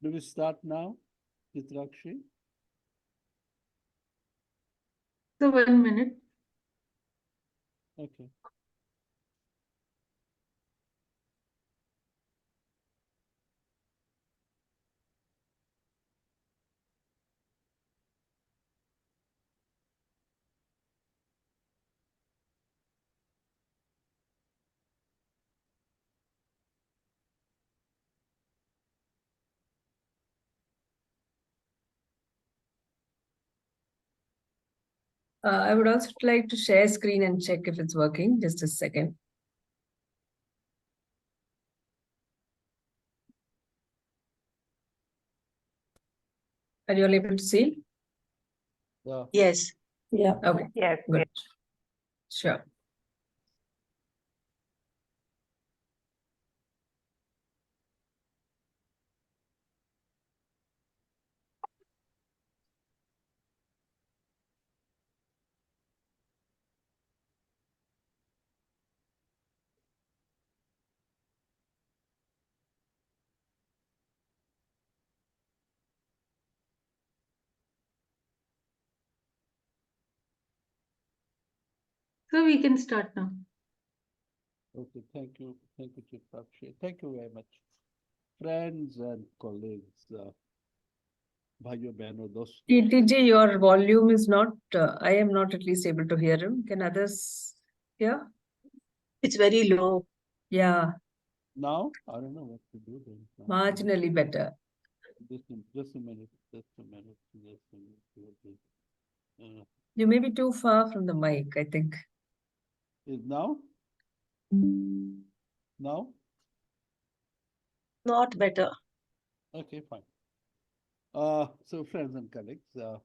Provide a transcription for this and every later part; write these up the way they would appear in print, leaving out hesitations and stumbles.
Do we start now, Chitrakshi? So 1 minute. Okay. I would also like to share screen and check if it's working. Just a second. Are you all able to see? Yeah. Yes. Yeah. Okay. Yes, Good. yes. Sure. So we can start now. Okay. Thank you. Thank you, Chitrakshi. Thank you very much. Friends and colleagues, bhaiyo behno dosto. TTG, your volume is not, I am not at least able to hear him. Can others hear? It's very low. Yeah, Now, I don't know what to do then. marginally better. Just a minute. Just a minute. Just a minute. You may be too far from the mic, I think. Is now? Now? Not better. Okay, fine. So friends and colleagues,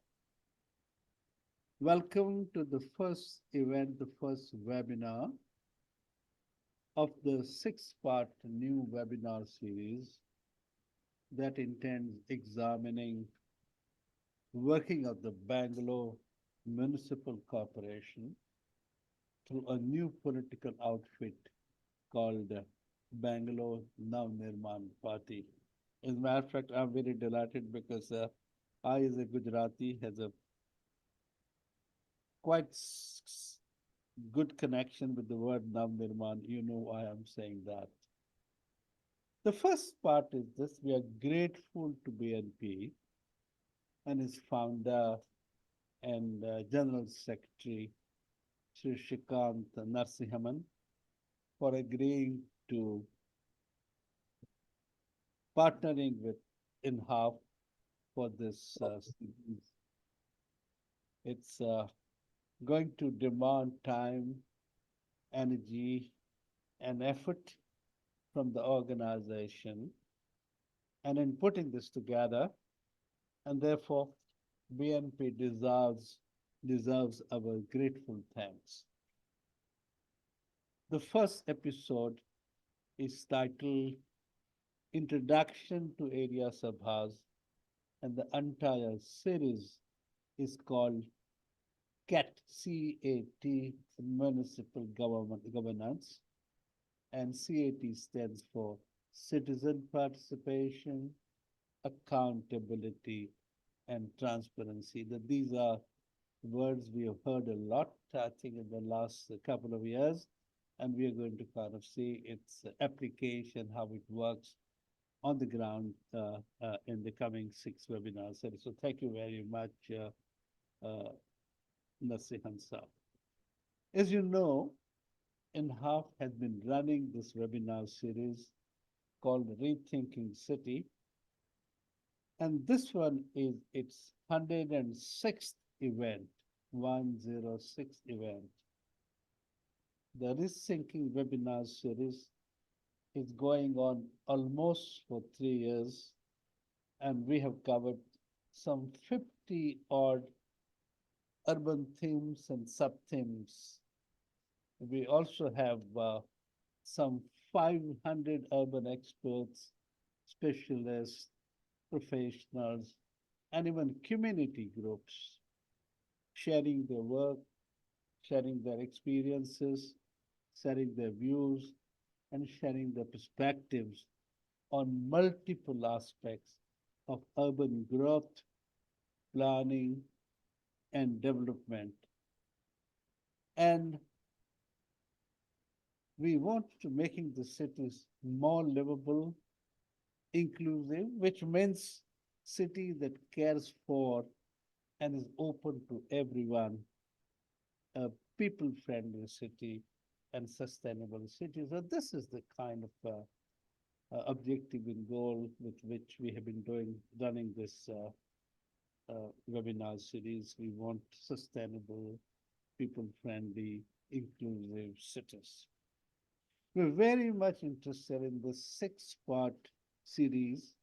welcome to the first event, the first webinar of the six-part new webinar series that intends examining working of the Bangalore Municipal Corporation through a new political outfit called Bangalore Nirman Party. As a matter of fact, I'm very delighted because I, as a Gujarati, has a quite good connection with the word Nirman. You know why I'm saying that. The first part is this: we are grateful to BNP and its founder and General Secretary, Srikanth Narasimhan, for agreeing to partnering with INHAF for this series. It's going to demand time, energy, and effort from the organization. And in putting this together, and therefore BNP deserves our grateful thanks. The first episode is titled Introduction to Area Sabhas, and the entire series is called CAT, Municipal Governance, and CAT stands for Citizen Participation, Accountability, and Transparency. These are words we have heard a lot, I think, in the last couple of years, and we are going to kind of see its application, how it works on the ground in the coming 6 webinars. So thank you very much, Narasimhan sir. As you know, INHAF has been running this webinar series called Rethinking City, and this one is its 106th event, 106th event. The Rethinking webinar series is going on almost for 3 years, and we have covered some 50 odd urban themes and sub-themes. We also have some 500 urban experts, specialists, professionals, and even community groups sharing their work, sharing their experiences, sharing their views, and sharing their perspectives on multiple aspects of urban growth, planning, and development. And we want to making the cities more livable, inclusive, which means city that cares for and is open to everyone, a people-friendly city and sustainable city. So this is the kind of objective and goal with which we have been running this webinar series. We want sustainable, people-friendly, inclusive cities. We're very much interested in this six-part series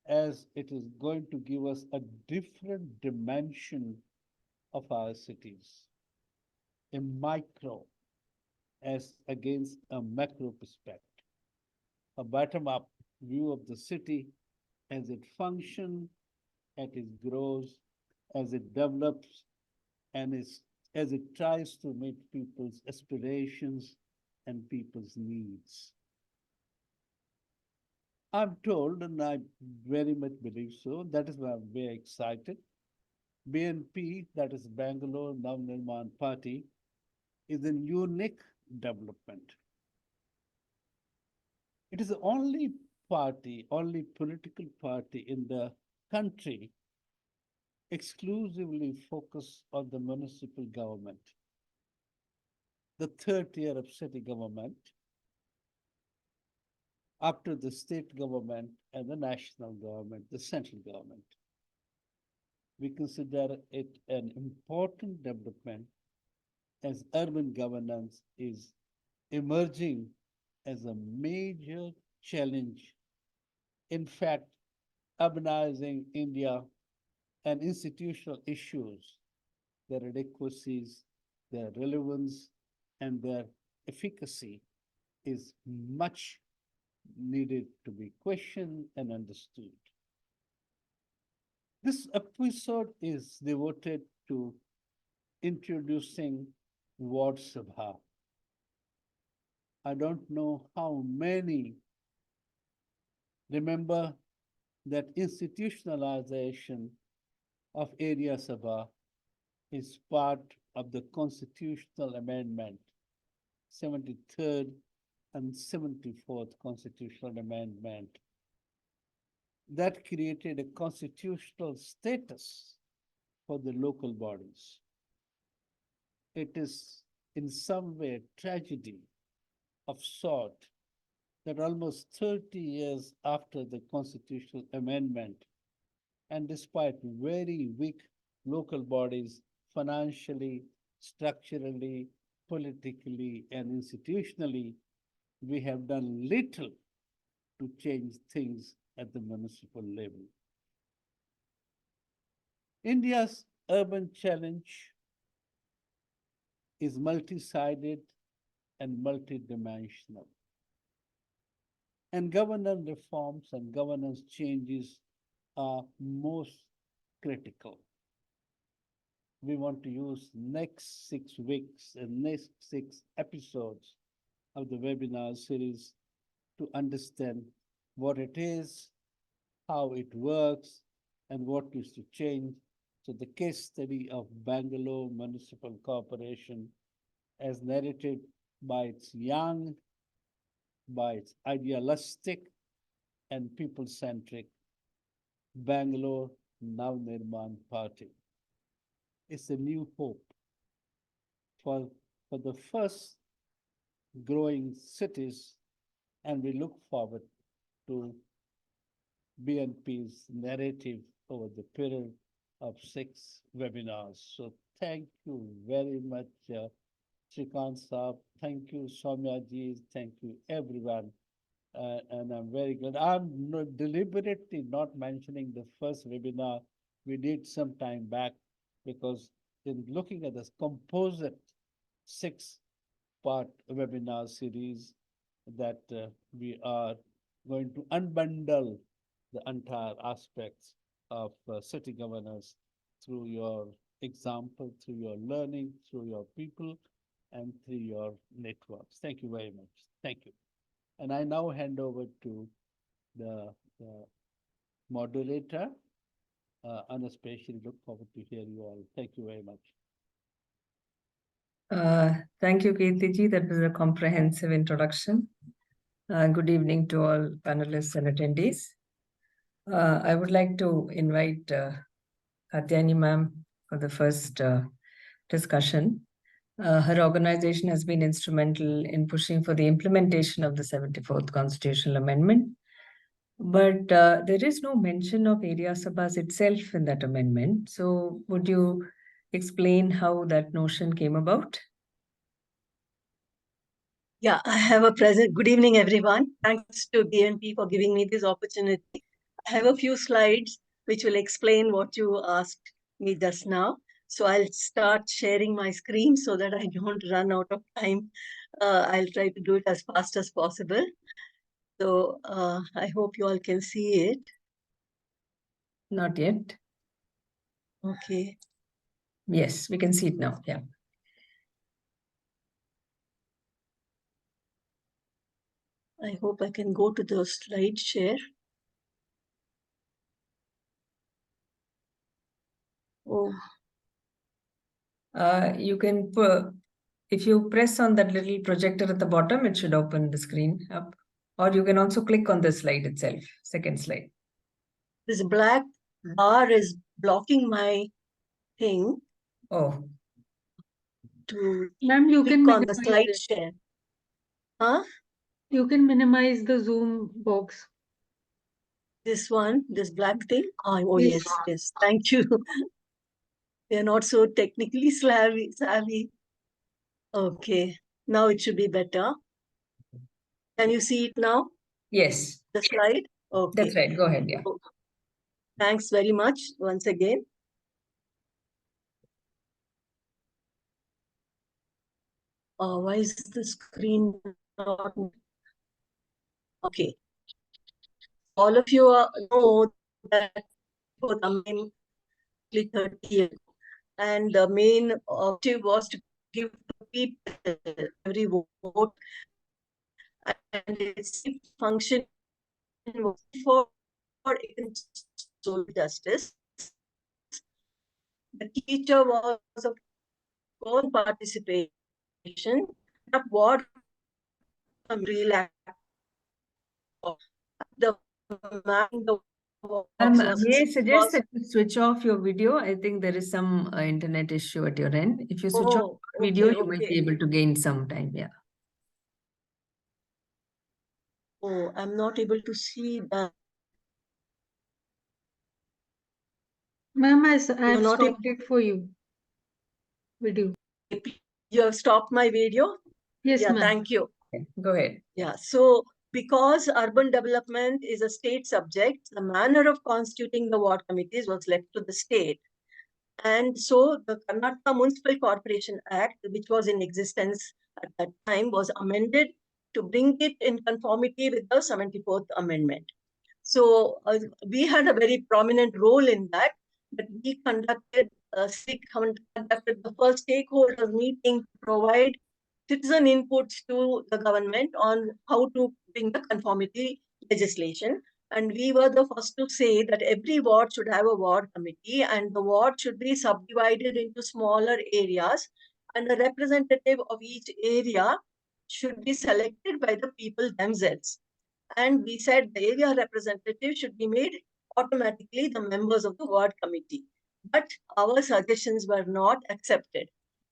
as it is going to give us a different dimension of our cities, a micro as against a macro perspective, a bottom-up view of the city as it functions, as it grows, as it develops, and as it tries to meet people's aspirations and people's needs. I'm told, and I very much believe so, that is why I'm very excited. BNP, that is Bangalore Navnirman Party, is a unique development. It is the only party, only political party in the country exclusively focused on the municipal government, the third tier of city government, after the state government and the national government, the central government. We consider it an important development as urban governance is emerging as a major challenge. In fact, urbanizing India and institutional issues, their adequacies, their relevance, and their efficacy is much needed to be questioned and understood. This episode is devoted to introducing Ward Sabha. I don't know how many remember that institutionalization of Area Sabha is part of the constitutional amendment, 73rd and 74th constitutional amendment that created a constitutional status for the local bodies. It is in some way a tragedy of sort that almost 30 years after the constitutional amendment, and despite very weak local bodies financially, structurally, politically, and institutionally, we have done little to change things at the municipal level. India's urban challenge is multi-sided and multidimensional. And governance reforms and governance changes are most critical. We want to use next 6 weeks and next 6 episodes of the webinar series to understand what it is, how it works, and what is to change. So the case study of Bangalore Municipal Corporation, as narrated by its young, by its idealistic and people-centric Bangalore Navnirman Party. It's a new hope for the first growing cities, and we look forward to BNP's narrative over the period of 6 webinars. So thank you very much, Srikanth Saab. Thank you, Sowmya ji. Thank you, everyone. And I'm very glad. I'm deliberately not mentioning the first webinar we did some time back because in looking at this composite 6-part webinar series that we are going to unbundle the entire aspects of city governance through your example, through your learning, through your people, and through your networks. Thank you very much. Thank you. And I now hand over to the moderator. And especially look forward to hear you all. Thank you very much. Thank you, Kirtiji. That was a comprehensive introduction. Good evening to all panelists and attendees. I would like to invite Kathyayini ma'am for the first discussion. Her organization has been instrumental in pushing for the implementation of the 74th Constitutional Amendment. But there is no mention of area sabhas itself in that amendment. So would you explain how that notion came about? Yeah, I have a present. Good evening, everyone. Thanks to DNP for giving me this opportunity. I have a few slides which will explain what you asked me just now. So I'll start sharing my screen so that I don't run out of time. I'll try to do it as fast as possible. So I hope you all can see it. Not yet. Okay. Yes, we can see it now. Yeah. I hope I can go to the slide share. Oh, You can if you press on that little projector at the bottom, it should open the screen up. Or you can also click on the slide itself, second slide. this black bar is blocking my thing Oh, to Ma'am, you click can on the minimize slide it. share. Huh? You can minimize the Zoom box. This one, this black thing? Oh, Yes. yes. Thank you. We are not so technically savvy. Okay. Now it should be better. Can you see it now? yes, The slide? Okay. that's right. Go ahead. Yeah. So, thanks very much once again. Why is the screen not? Okay. All of you know that for the main 30 years. And the main objective was to give to people every vote, and its function was for social justice. The teacher was of course participation, but what relax the May I suggest that you switch off your video? I think there is some internet issue at your end. If you switch off your video, you might be able to gain some time. Yeah. Oh, I'm not able to see that. Ma'am, I've stopped it for you. Video. You have stopped my video? Yes, yeah, ma'am. thank you. Okay, go ahead. Yeah, so because urban development is a state subject, the manner of constituting the ward committees was left to the state. And so the Karnataka Municipal Corporation Act, which was in existence at that time, was amended to bring it in conformity with the 74th Amendment. So we had a very prominent role in that we conducted the first stakeholder meeting to provide citizen inputs to the government on how to bring the conformity legislation. And we were the first to say that every ward should have a ward committee and the ward should be subdivided into smaller areas and the representative of each area should be selected by the people themselves. And we said the area representative should be made automatically the members of the ward committee. But our suggestions were not accepted.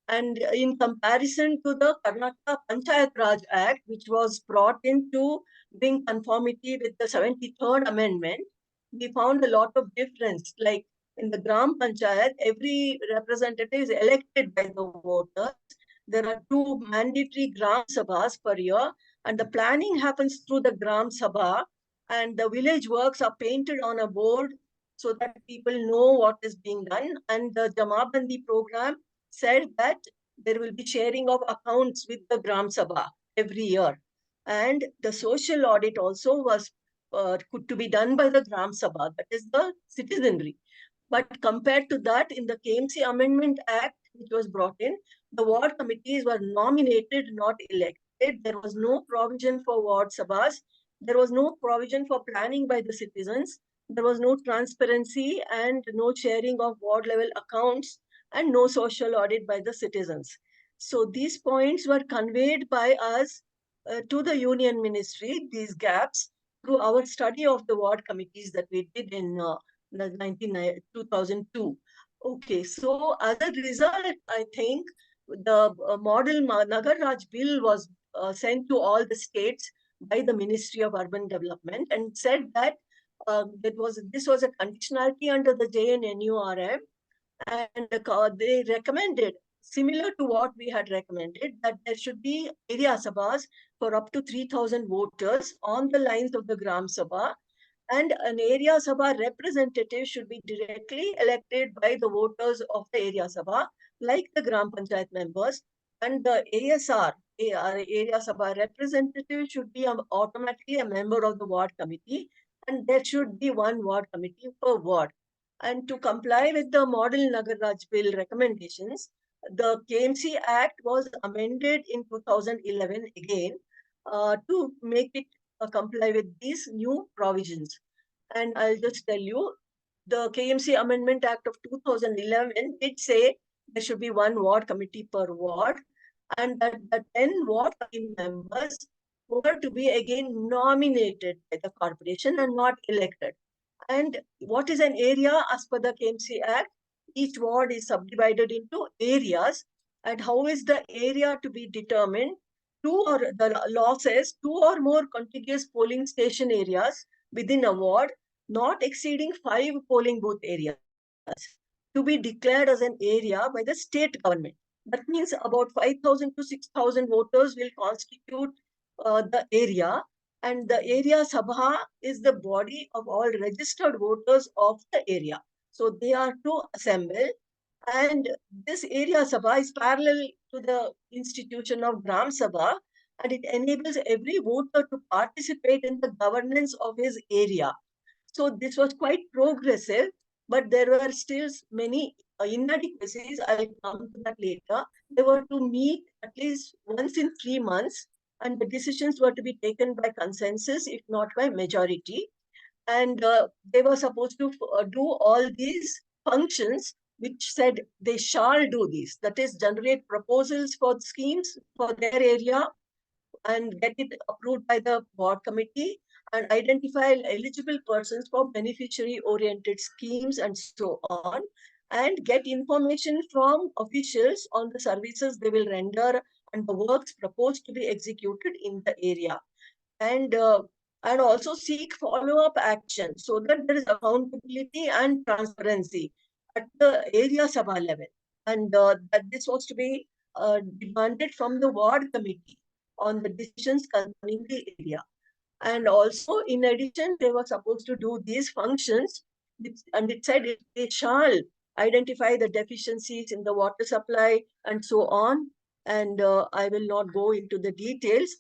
And in comparison to the Karnataka Panchayat Raj Act, which was brought in to bring conformity with the 73rd Amendment, we found a lot of difference. Like in the Gram Panchayat, every representative is elected by the voters. There are 2 mandatory Gram Sabhas per year, and the planning happens through the Gram Sabha, and the village works are painted on a board so that people know what is being done. And the Jamabandi program said that there will be sharing of accounts with the Gram Sabha every year. And the social audit also was could to be done by the Gram Sabha, that is the citizenry. But compared to that, in the KMC Amendment Act, which was brought in, the ward committees were nominated, not elected. There was no provision for ward sabhas. There was no provision for planning by the citizens. There was no transparency and no sharing of ward level accounts and no social audit by the citizens. So these points were conveyed by us to the Union Ministry, these gaps, through our study of the ward committees that we did in 2002. Okay, so as a result, I think the model Nagar Raj bill was sent to all the states by the Ministry of Urban Development and said that this was a conditionality under the JNNURM, and they recommended, similar to what we had recommended, that there should be area sabhas for up to 3,000 voters on the lines of the Gram Sabha, and an area sabha representative should be directly elected by the voters of the area sabha, like the Gram Panchayat members, and the ASR, area sabha representative, should be automatically a member of the ward committee, and there should be one ward committee per ward. And to comply with the model Nagar Raj bill recommendations, the KMC Act was amended in 2011 again to make it comply with these new provisions. And I'll just tell you, the KMC Amendment Act of 2011 did say there should be one ward committee per ward, and that the 10 ward committee members were to be again nominated by the corporation and not elected. And what is an area as per the KMC Act? Each ward is subdivided into areas. And how is the area to be determined? The law says 2 or more contiguous polling station areas within a ward, not exceeding 5 polling booth areas, to be declared as an area by the state government. That means about 5,000 to 6,000 voters will constitute the area, and the area sabha is the body of all registered voters of the area. So they are to assemble, and this area sabha is parallel to the institution of Gram Sabha, and it enables every voter to participate in the governance of his area. So this was quite progressive, but there were still many inadequacies. I'll come to that later. They were to meet at least once in 3 months, and the decisions were to be taken by consensus, if not by majority. And they were supposed to do all these functions, which said they shall do these. That is, generate proposals for schemes for their area and get it approved by the board committee, and identify eligible persons for beneficiary-oriented schemes and so on, and get information from officials on the services they will render and the works proposed to be executed in the area. And also seek follow-up action so that there is accountability and transparency at the area sabha level. And that this was to be demanded from the ward committee on the decisions concerning the area. And also, in addition, they were supposed to do these functions, and it said they shall identify the deficiencies in the water supply and so on. And I will not go into the details.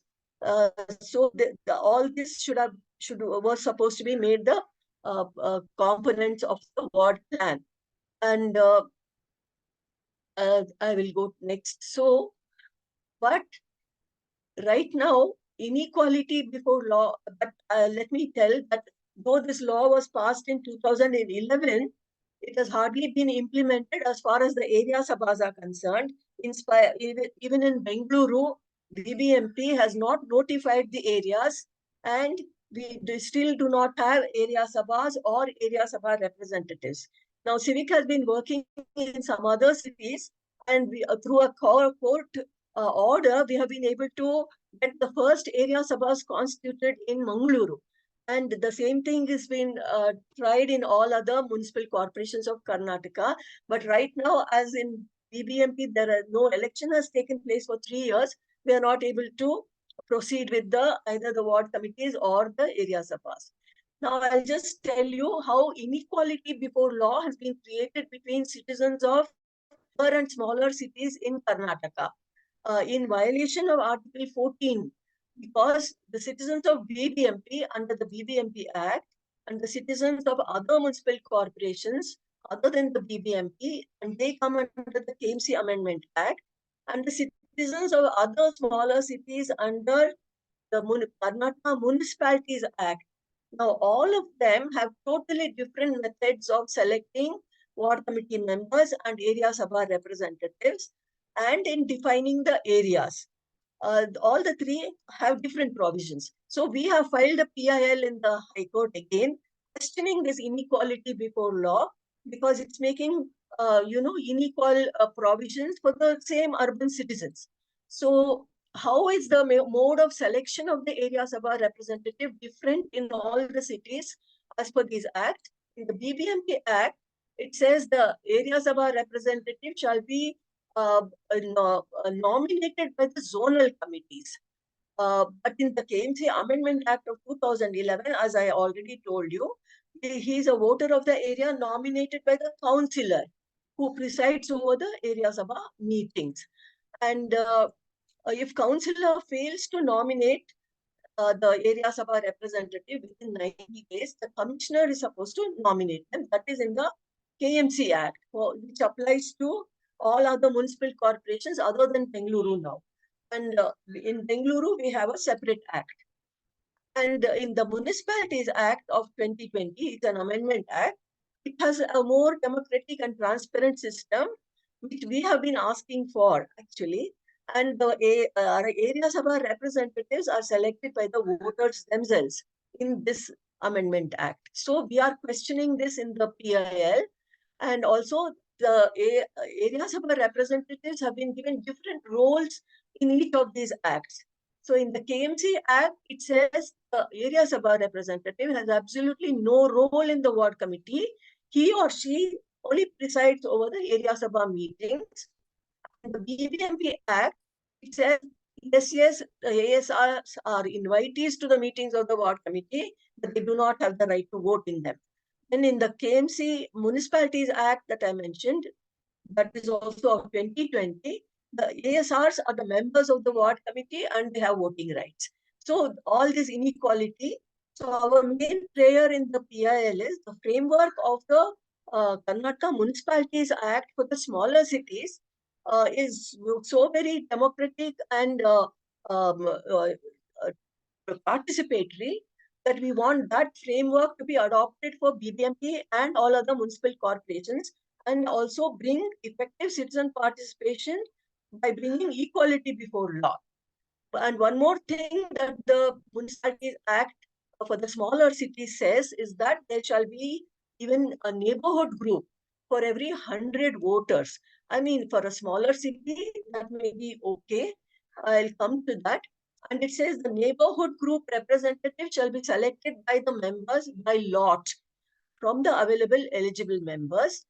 So all this was supposed to be made the components of the ward plan. And I will go next. So, but right now, inequality before law, but let me tell that though this law was passed in 2011, it has hardly been implemented as far as the area sabhas are concerned. Even in Bengaluru, BBMP has not notified the areas, and we still do not have area sabhas or area sabha representatives. Now, Civic has been working in some other cities, and through a court order, we have been able to get the first area sabhas constituted in Mangaluru. And the same thing has been tried in all other municipal corporations of Karnataka. But right now, as in BBMP, no election has taken place for 3 years. We are not able to proceed with either the ward committees or the area sabhas. Now, I'll just tell you how inequality before law has been created between citizens of bigger and smaller cities in Karnataka. In violation of Article 14, because the citizens of BBMP under the BBMP Act and the citizens of other municipal corporations other than the BBMP, and they come under the KMC Amendment Act, and the citizens of other smaller cities under the Karnataka Municipalities Act, Now, all of them have totally different methods of selecting ward committee members and area sabha representatives and in defining the areas. All the three have different provisions. So we have filed a PIL in the High Court again, questioning this inequality before law because it's making, unequal provisions for the same urban citizens. So how is the mode of selection of the area sabha representative different in all the cities as per this act? In the BBMP Act, it says the area sabha representative shall be nominated by the zonal committees. But in the KMC Amendment Act of 2011, as I already told you, he is a voter of the area nominated by the councillor who presides over the area sabha meetings. And if councillor fails to nominate the area sabha representative within 90 days, the commissioner is supposed to nominate them. That is in the KMC Act, which applies to all other municipal corporations other than Bengaluru now. And in Bengaluru, we have a separate act. And in the Municipalities Act of 2020, it's an amendment act. It has a more democratic and transparent system, which we have been asking for actually. And the area sabha representatives are selected by the voters themselves in this amendment act. So we are questioning this in the PIL. And also the area sabha representatives have been given different roles in each of these acts. So in the KMC Act, it says the area sabha representative has absolutely no role in the ward committee. He or she only presides over the area sabha meetings. In the BBMP Act, it says yes, the ASRs are invitees to the meetings of the ward committee, but they do not have the right to vote in them. And in the KMC Municipalities Act that I mentioned, that is also of 2020, the ASRs are the members of the ward committee and they have voting rights. So all this inequality. So our main prayer in the PIL is the framework of the Karnataka Municipalities Act for the smaller cities is so very democratic and participatory that we want that framework to be adopted for BBMP and all other municipal corporations and also bring effective citizen participation by bringing equality before law. And one more thing that the Municipalities Act for the smaller cities says is that there shall be even a neighborhood group for every 100 voters. I mean, for a smaller city, that may be okay. I'll come to that. And it says the neighborhood group representative shall be selected by the members by lot from the available eligible members.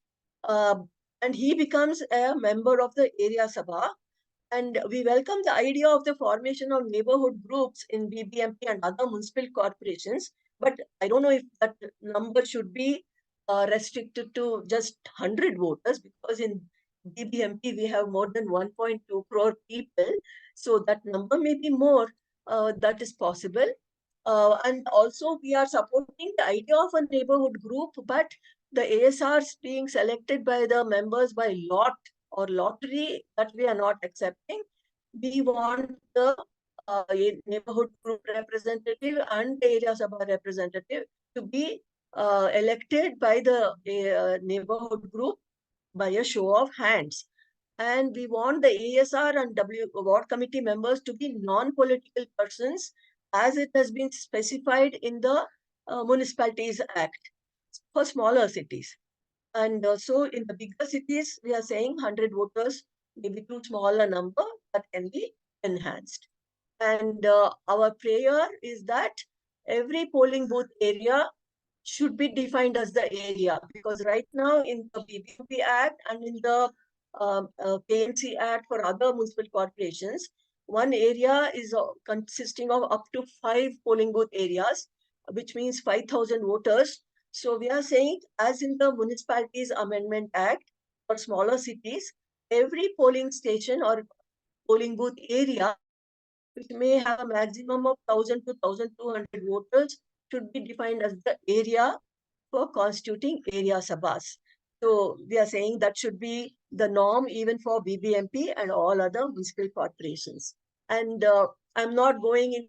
And he becomes a member of the area sabha. And we welcome the idea of the formation of neighborhood groups in BBMP and other municipal corporations. But I don't know if that number should be restricted to just 100 voters, because in BBMP we have more than 1.2 crore people. So that number may be more, that is possible. And also we are supporting the idea of a neighborhood group, but the ASRs being selected by the members by lot or lottery, that we are not accepting. We want the neighborhood group representative and the area sabha representative to be elected by the neighborhood group by a show of hands. And we want the ASR and ward committee members to be non-political persons, as it has been specified in the Municipalities Act for smaller cities. And so in the bigger cities, we are saying 100 voters, maybe too small a number, that can be enhanced. And our prayer is that every polling booth area should be defined as the area, because right now in the BBMP Act and in the KMC Act for other municipal corporations, one area is consisting of up to 5 polling booth areas, which means 5,000 voters. So we are saying, as in the Municipalities Amendment Act for smaller cities, every polling station or polling booth area, which may have a maximum of 1,000 to 1,200 voters, should be defined as the area for constituting area sabhas. So we are saying that should be the norm even for BBMP and all other municipal corporations. And I'm not going in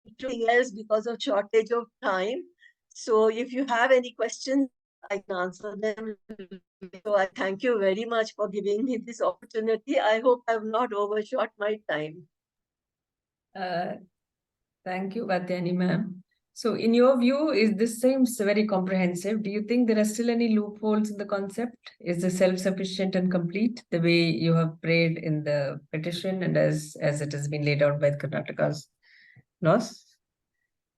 anything else because of shortage of time. So if you have any questions, I can answer them. So I thank you very much for giving me this opportunity. I hope I have not overshot my time. Thank you, Kathyayini ma'am. So in your view, this seems very comprehensive. Do you think there are still any loopholes in the concept? Is this self-sufficient and complete the way you have prayed in the petition and as it has been laid out by the Karnataka's laws?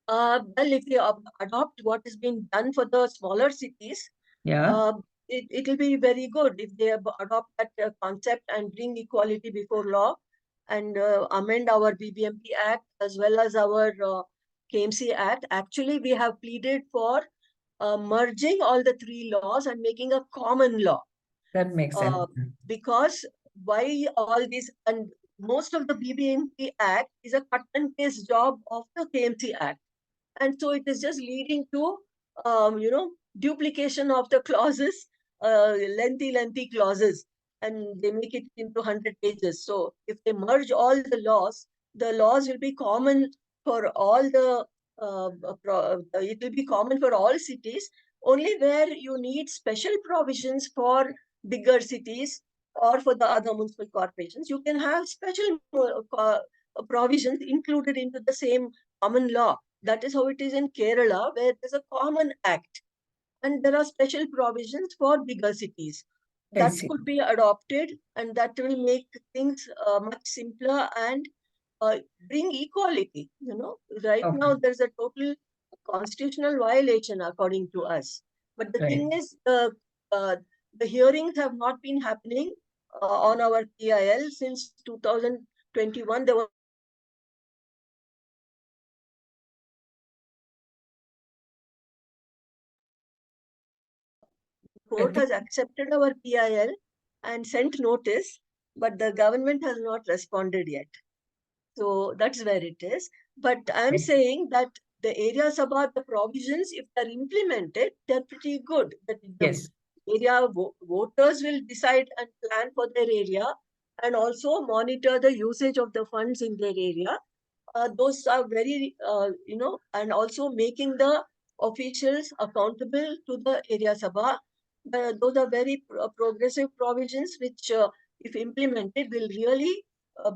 Well, if we adopt what has been done for the smaller cities, Yeah, it will be very good if they adopt that concept and bring equality before law and amend our BBMP Act as well as our KMC Act. Actually, we have pleaded for merging all the three laws and making a common law. that makes sense. Because why all this, and most of the BBMP Act is a cut and paste job of the KMC Act. And so it is just leading to, duplication of the clauses, lengthy clauses, and they make it into 100 pages. So if they merge all the laws will be common for all it will be common for all cities, only where you need special provisions for bigger cities or for the other municipal corporations. You can have special provisions included into the same common law. That is how it is in Kerala, where there's a common act and there are special provisions for bigger cities. That could be adopted, and that will make things much simpler and bring equality. Right now there's a total constitutional violation according to us. But the thing is, the hearings have not been happening on our PIL since 2021. There was court has accepted our PIL and sent notice, but the government has not responded yet. So that's where it is. But I'm saying that the areas about the provisions, if they're implemented, they're pretty good. That the area voters will decide and plan for their area and also monitor the usage of the funds in their area. Those are very, and also making the officials accountable to the area Sabha. Those are very progressive provisions which, if implemented, will really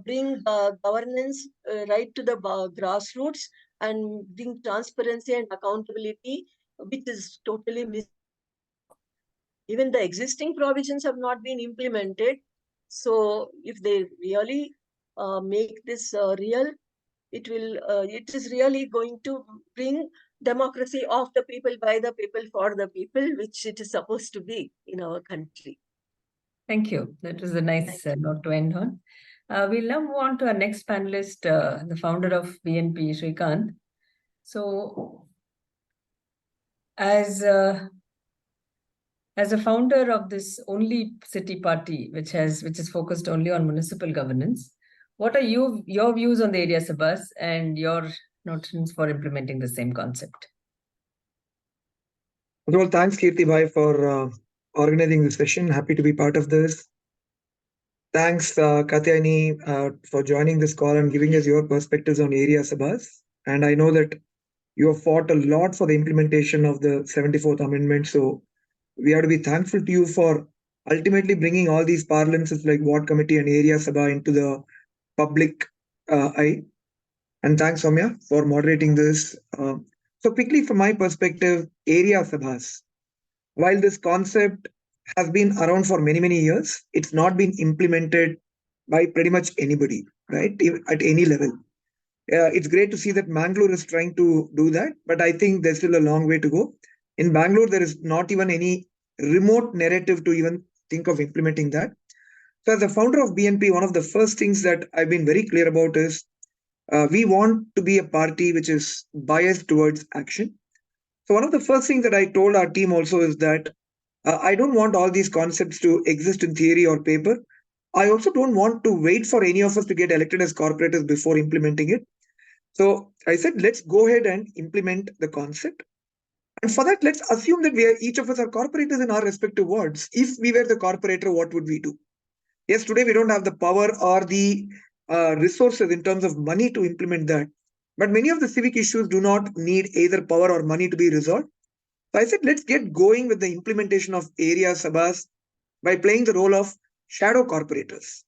bring governance right to the grassroots and bring transparency and accountability, which is totally missing. Even the existing provisions have not been implemented. So if they really make this real, it is really going to bring democracy of the people, by the people, for the people, which it is supposed to be in our country. Thank you. That was a nice note to end on. We'll now move on to our next panelist, the founder of BNP, Srikanth. So, as a founder of this only city party, which is focused only on municipal governance, what are your views on the area Sabhas and your notions for implementing the same concept? Well, thanks, Kirti Bhai, for organizing this session. Happy to be part of this. Thanks, Kathyayini, for joining this call and giving us your perspectives on area Sabhas. And I know that you have fought a lot for the implementation of the 74th Amendment. So we have to be thankful to you for ultimately bringing all these parlance like ward committee and area Sabha into the public eye. And thanks, Sowmya, for moderating this. So quickly, from my perspective, area Sabhas, while this concept has been around for many, many years, it's not been implemented by pretty much anybody, right? At any level. It's great to see that Bangalore is trying to do that, but I think there's still a long way to go. In Bangalore, there is not even any remote narrative to even think of implementing that. So as a founder of BNP, one of the first things that I've been very clear about is we want to be a party which is biased towards action. So one of the first things that I told our team also is that I don't want all these concepts to exist in theory or paper. I also don't want to wait for any of us to get elected as corporators before implementing it. So I said, let's go ahead and implement the concept. And for that, let's assume that each of us are corporators in our respective wards. If we were the corporator, what would we do? Yes, today we don't have the power or the resources in terms of money to implement that. But many of the civic issues do not need either power or money to be resolved. So I said, let's get going with the implementation of area sabhas by playing the role of shadow corporators.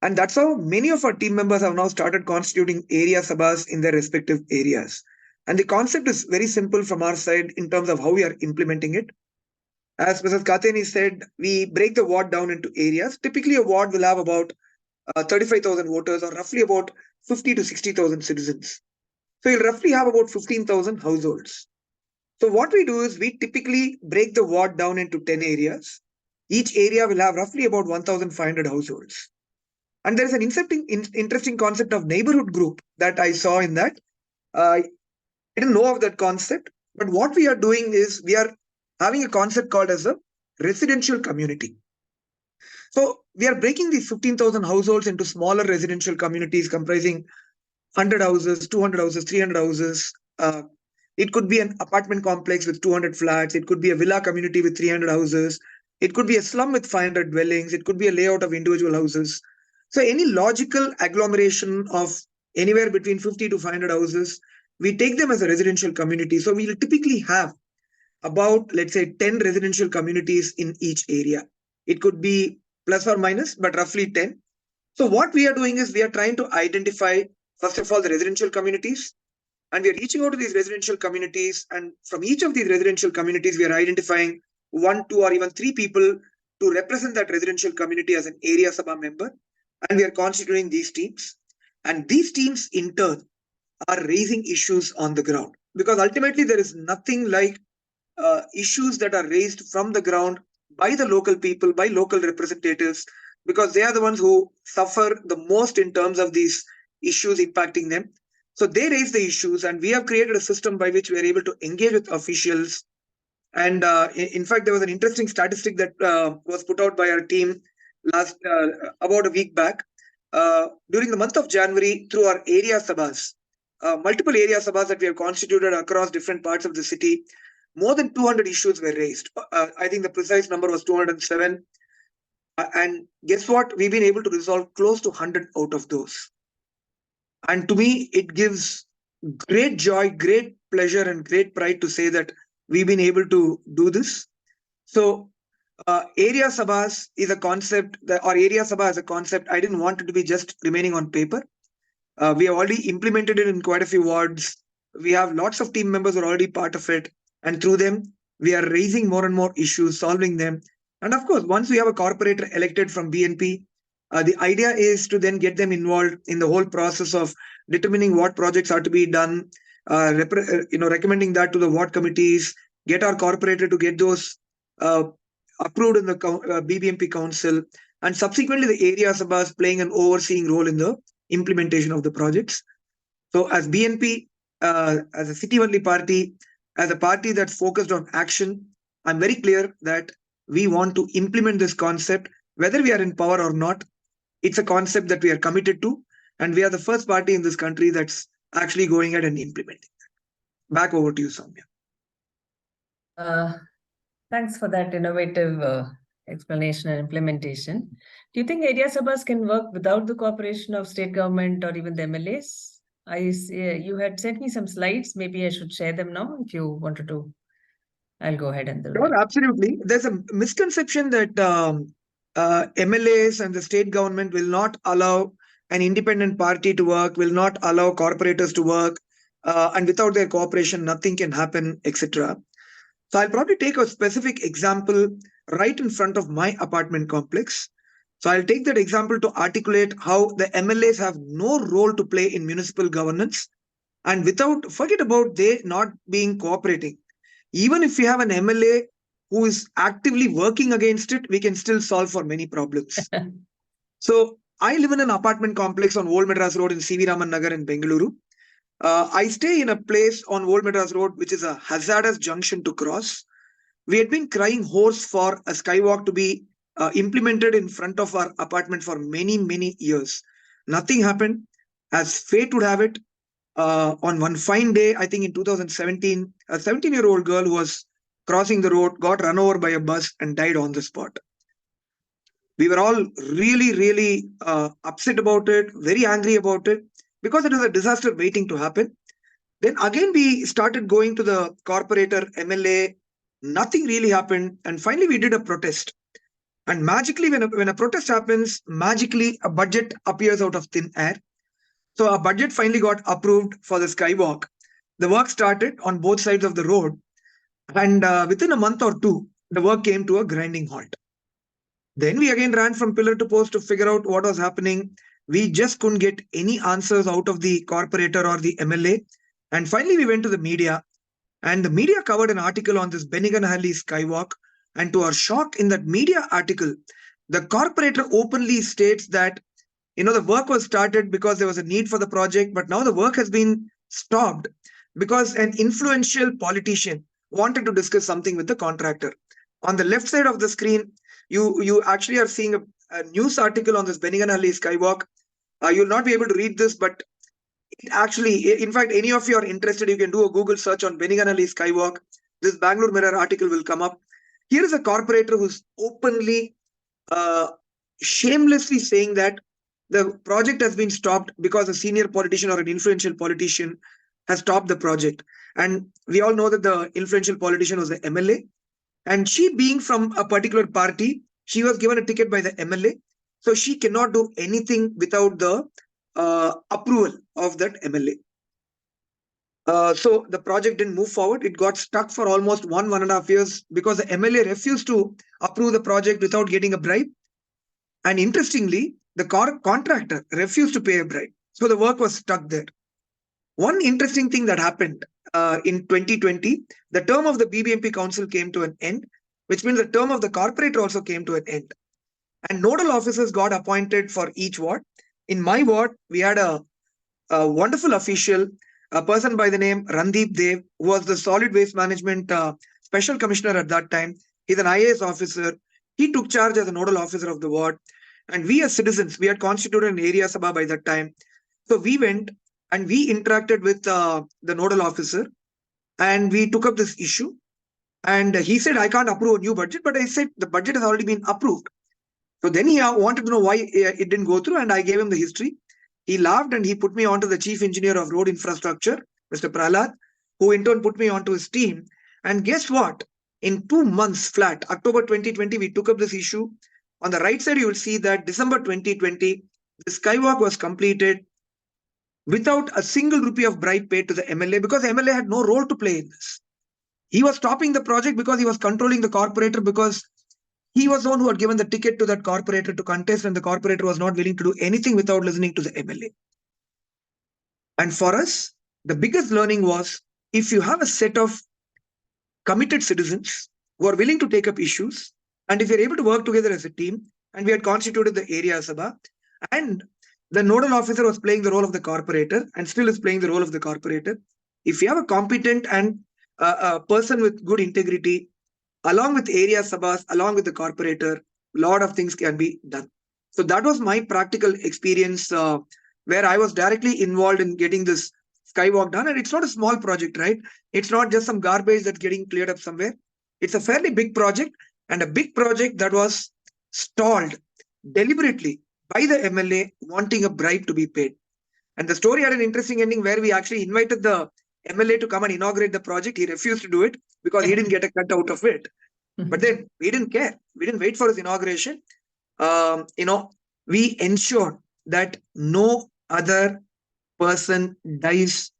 And that's how many of our team members have now started constituting area sabhas in their respective areas. And the concept is very simple from our side in terms of how we are implementing it. As Mrs. Kathyayini said, we break the ward down into areas. Typically, a ward will have about 35,000 voters or roughly about 50 to 60,000 citizens. So you'll roughly have about 15,000 households. So what we do is we typically break the ward down into 10 areas. Each area will have roughly about 1,500 households. And there is an interesting concept of neighborhood group that I saw in that. I didn't know of that concept, but what we are doing is we are having a concept called as a residential community. So we are breaking these 15,000 households into smaller residential communities comprising 100 houses, 200 houses, 300 houses. It could be an apartment complex with 200 flats. It could be a villa community with 300 houses. It could be a slum with 500 dwellings. It could be a layout of individual houses. So any logical agglomeration of anywhere between 50 to 500 houses, we take them as a residential community. So we'll typically have about, let's say, 10 residential communities in each area. It could be plus or minus, but roughly 10. So what we are doing is we are trying to identify, first of all, the residential communities. And we are reaching out to these residential communities. And from each of these residential communities, we are identifying 1, 2, or even 3 people to represent that residential community as an area sabha member. And we are constituting these teams. And these teams, in turn, are raising issues on the ground. Because ultimately, there is nothing like issues that are raised from the ground by the local people, by local representatives, because they are the ones who suffer the most in terms of these issues impacting them. So they raise the issues, and we have created a system by which we are able to engage with officials. And in fact, there was an interesting statistic that was put out by our team about a week back. During the month of January, through our area sabhas, multiple area sabhas that we have constituted across different parts of the city, more than 200 issues were raised. I think the precise number was 207. And guess what? We've been able to resolve close to 100 out of those. And to me, it gives great joy, great pleasure, and great pride to say that we've been able to do this. So area sabhas is a concept, or area sabha is a concept. I didn't want it to be just remaining on paper. We have already implemented it in quite a few wards. We have lots of team members who are already part of it. And through them, we are raising more and more issues, solving them. And of course, once we have a corporator elected from BNP, the idea is to then get them involved in the whole process of determining what projects are to be done, recommending that to the ward committees, get our corporator to get those approved in the BBMP council, and subsequently the area sabhas playing an overseeing role in the implementation of the projects. So as BNP, as a city-only party, as a party that's focused on action, I'm very clear that we want to implement this concept, whether we are in power or not. It's a concept that we are committed to, and we are the first party in this country that's actually going ahead and implementing it. Back over to you, Sowmya. Thanks for that innovative explanation and implementation. Do you think area sabhas can work without the cooperation of state government or even the MLAs? You had sent me some slides. Maybe I should share them now if you wanted to. I'll go ahead and do Sure, that. absolutely. There's a misconception that MLAs and the state government will not allow an independent party to work, will not allow corporators to work, and without their cooperation, nothing can happen, etc. So I'll probably take a specific example right in front of my apartment complex. So I'll take that example to articulate how the MLAs have no role to play in municipal governance. And forget about they not being cooperating. Even if we have an MLA who is actively working against it, we can still solve for many problems. So I live in an apartment complex on Old Madras Road in C.V. Raman Nagar in Bengaluru. I stay in a place on Old Madras Road, which is a hazardous junction to cross. We had been crying hoarse for a skywalk to be implemented in front of our apartment for many, many years. Nothing happened. As fate would have it, on one fine day, I think in 2017, a 17-year-old girl who was crossing the road got run over by a bus and died on the spot. We were all really, really upset about it, very angry about it. because it was a disaster waiting to happen. Then again, we started going to the corporator, MLA. Nothing really happened. And finally, we did a protest. And magically, when a protest happens, magically a budget appears out of thin air. So a budget finally got approved for the skywalk. The work started on both sides of the road. And within a month or two, the work came to a grinding halt. Then we again ran from pillar to post to figure out what was happening. We just couldn't get any answers out of the corporator or the MLA. And finally, we went to the media. And the media covered an article on this Benniganhalli skywalk. And to our shock, in that media article, the corporator openly states that, the work was started because there was a need for the project, but now the work has been stopped because an influential politician wanted to discuss something with the contractor. On the left side of the screen, you actually are seeing a news article on this Benniganhalli skywalk. You'll not be able to read this, but it actually, in fact, any of you are interested, you can do a Google search on Benniganhalli skywalk. This Bangalore Mirror article will come up. Here is a corporator who's openly, shamelessly saying that the project has been stopped because a senior politician or an influential politician has stopped the project. And we all know that the influential politician was the MLA. And she, being from a particular party, she was given a ticket by the MLA. So she cannot do anything without the approval of that MLA. So the project didn't move forward. It got stuck for almost 1.5 years because the MLA refused to approve the project without getting a bribe. And interestingly, the contractor refused to pay a bribe. So the work was stuck there. One interesting thing that happened in 2020, the term of the BBMP council came to an end, which means the term of the corporator also came to an end. And nodal officers got appointed for each ward. In my ward, we had a wonderful official, a person by the name Randeep Dev, who was the solid waste management special commissioner at that time. He's an IAS officer. He took charge as a nodal officer of the ward. And we as citizens, we had constituted an area sabha by that time. So we went and we interacted with the nodal officer and we took up this issue. And he said, I can't approve a new budget, but I said the budget has already been approved. So then he wanted to know why it didn't go through, and I gave him the history. He laughed and he put me onto the chief engineer of road infrastructure, Mr. Prahlad, who in turn put me onto his team. And guess what? In 2 months flat, October 2020, we took up this issue. On the right side, you will see that December 2020, the skywalk was completed without a single rupee of bribe paid to the MLA because the MLA had no role to play in this. He was stopping the project because he was controlling the corporator, because he was the one who had given the ticket to that corporator to contest, and the corporator was not willing to do anything without listening to the MLA. And for us, the biggest learning was, if you have a set of committed citizens who are willing to take up issues, and if you're able to work together as a team, and we had constituted the area sabha, and the nodal officer was playing the role of the corporator and still is playing the role of the corporator. If you have a competent and a person with good integrity, along with area sabhas, along with the corporator, a lot of things can be done. So that was my practical experience where I was directly involved in getting this skywalk done. And it's not a small project, right? It's not just some garbage that's getting cleared up somewhere. It's a fairly big project, and a big project that was stalled deliberately by the MLA wanting a bribe to be paid. And the story had an interesting ending where we actually invited the MLA to come and inaugurate the project. He refused to do it because he didn't get a cut out of it. But then we didn't care. We didn't wait for his inauguration. We ensured that no other person dies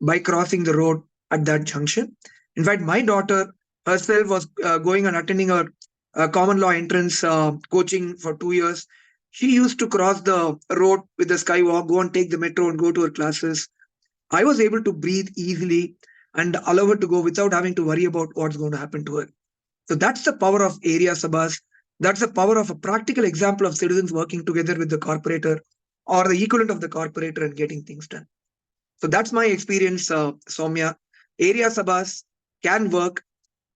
by crossing the road at that junction. In fact, my daughter herself was going and attending a common law entrance coaching for 2 years. She used to cross the road with the skywalk, go and take the metro and go to her classes. I was able to breathe easily and allow her to go without having to worry about what's going to happen to her. So that's the power of area sabhas. That's the power of a practical example of citizens working together with the corporator or the equivalent of the corporator and getting things done. So that's my experience, Sowmya. Area sabhas can work.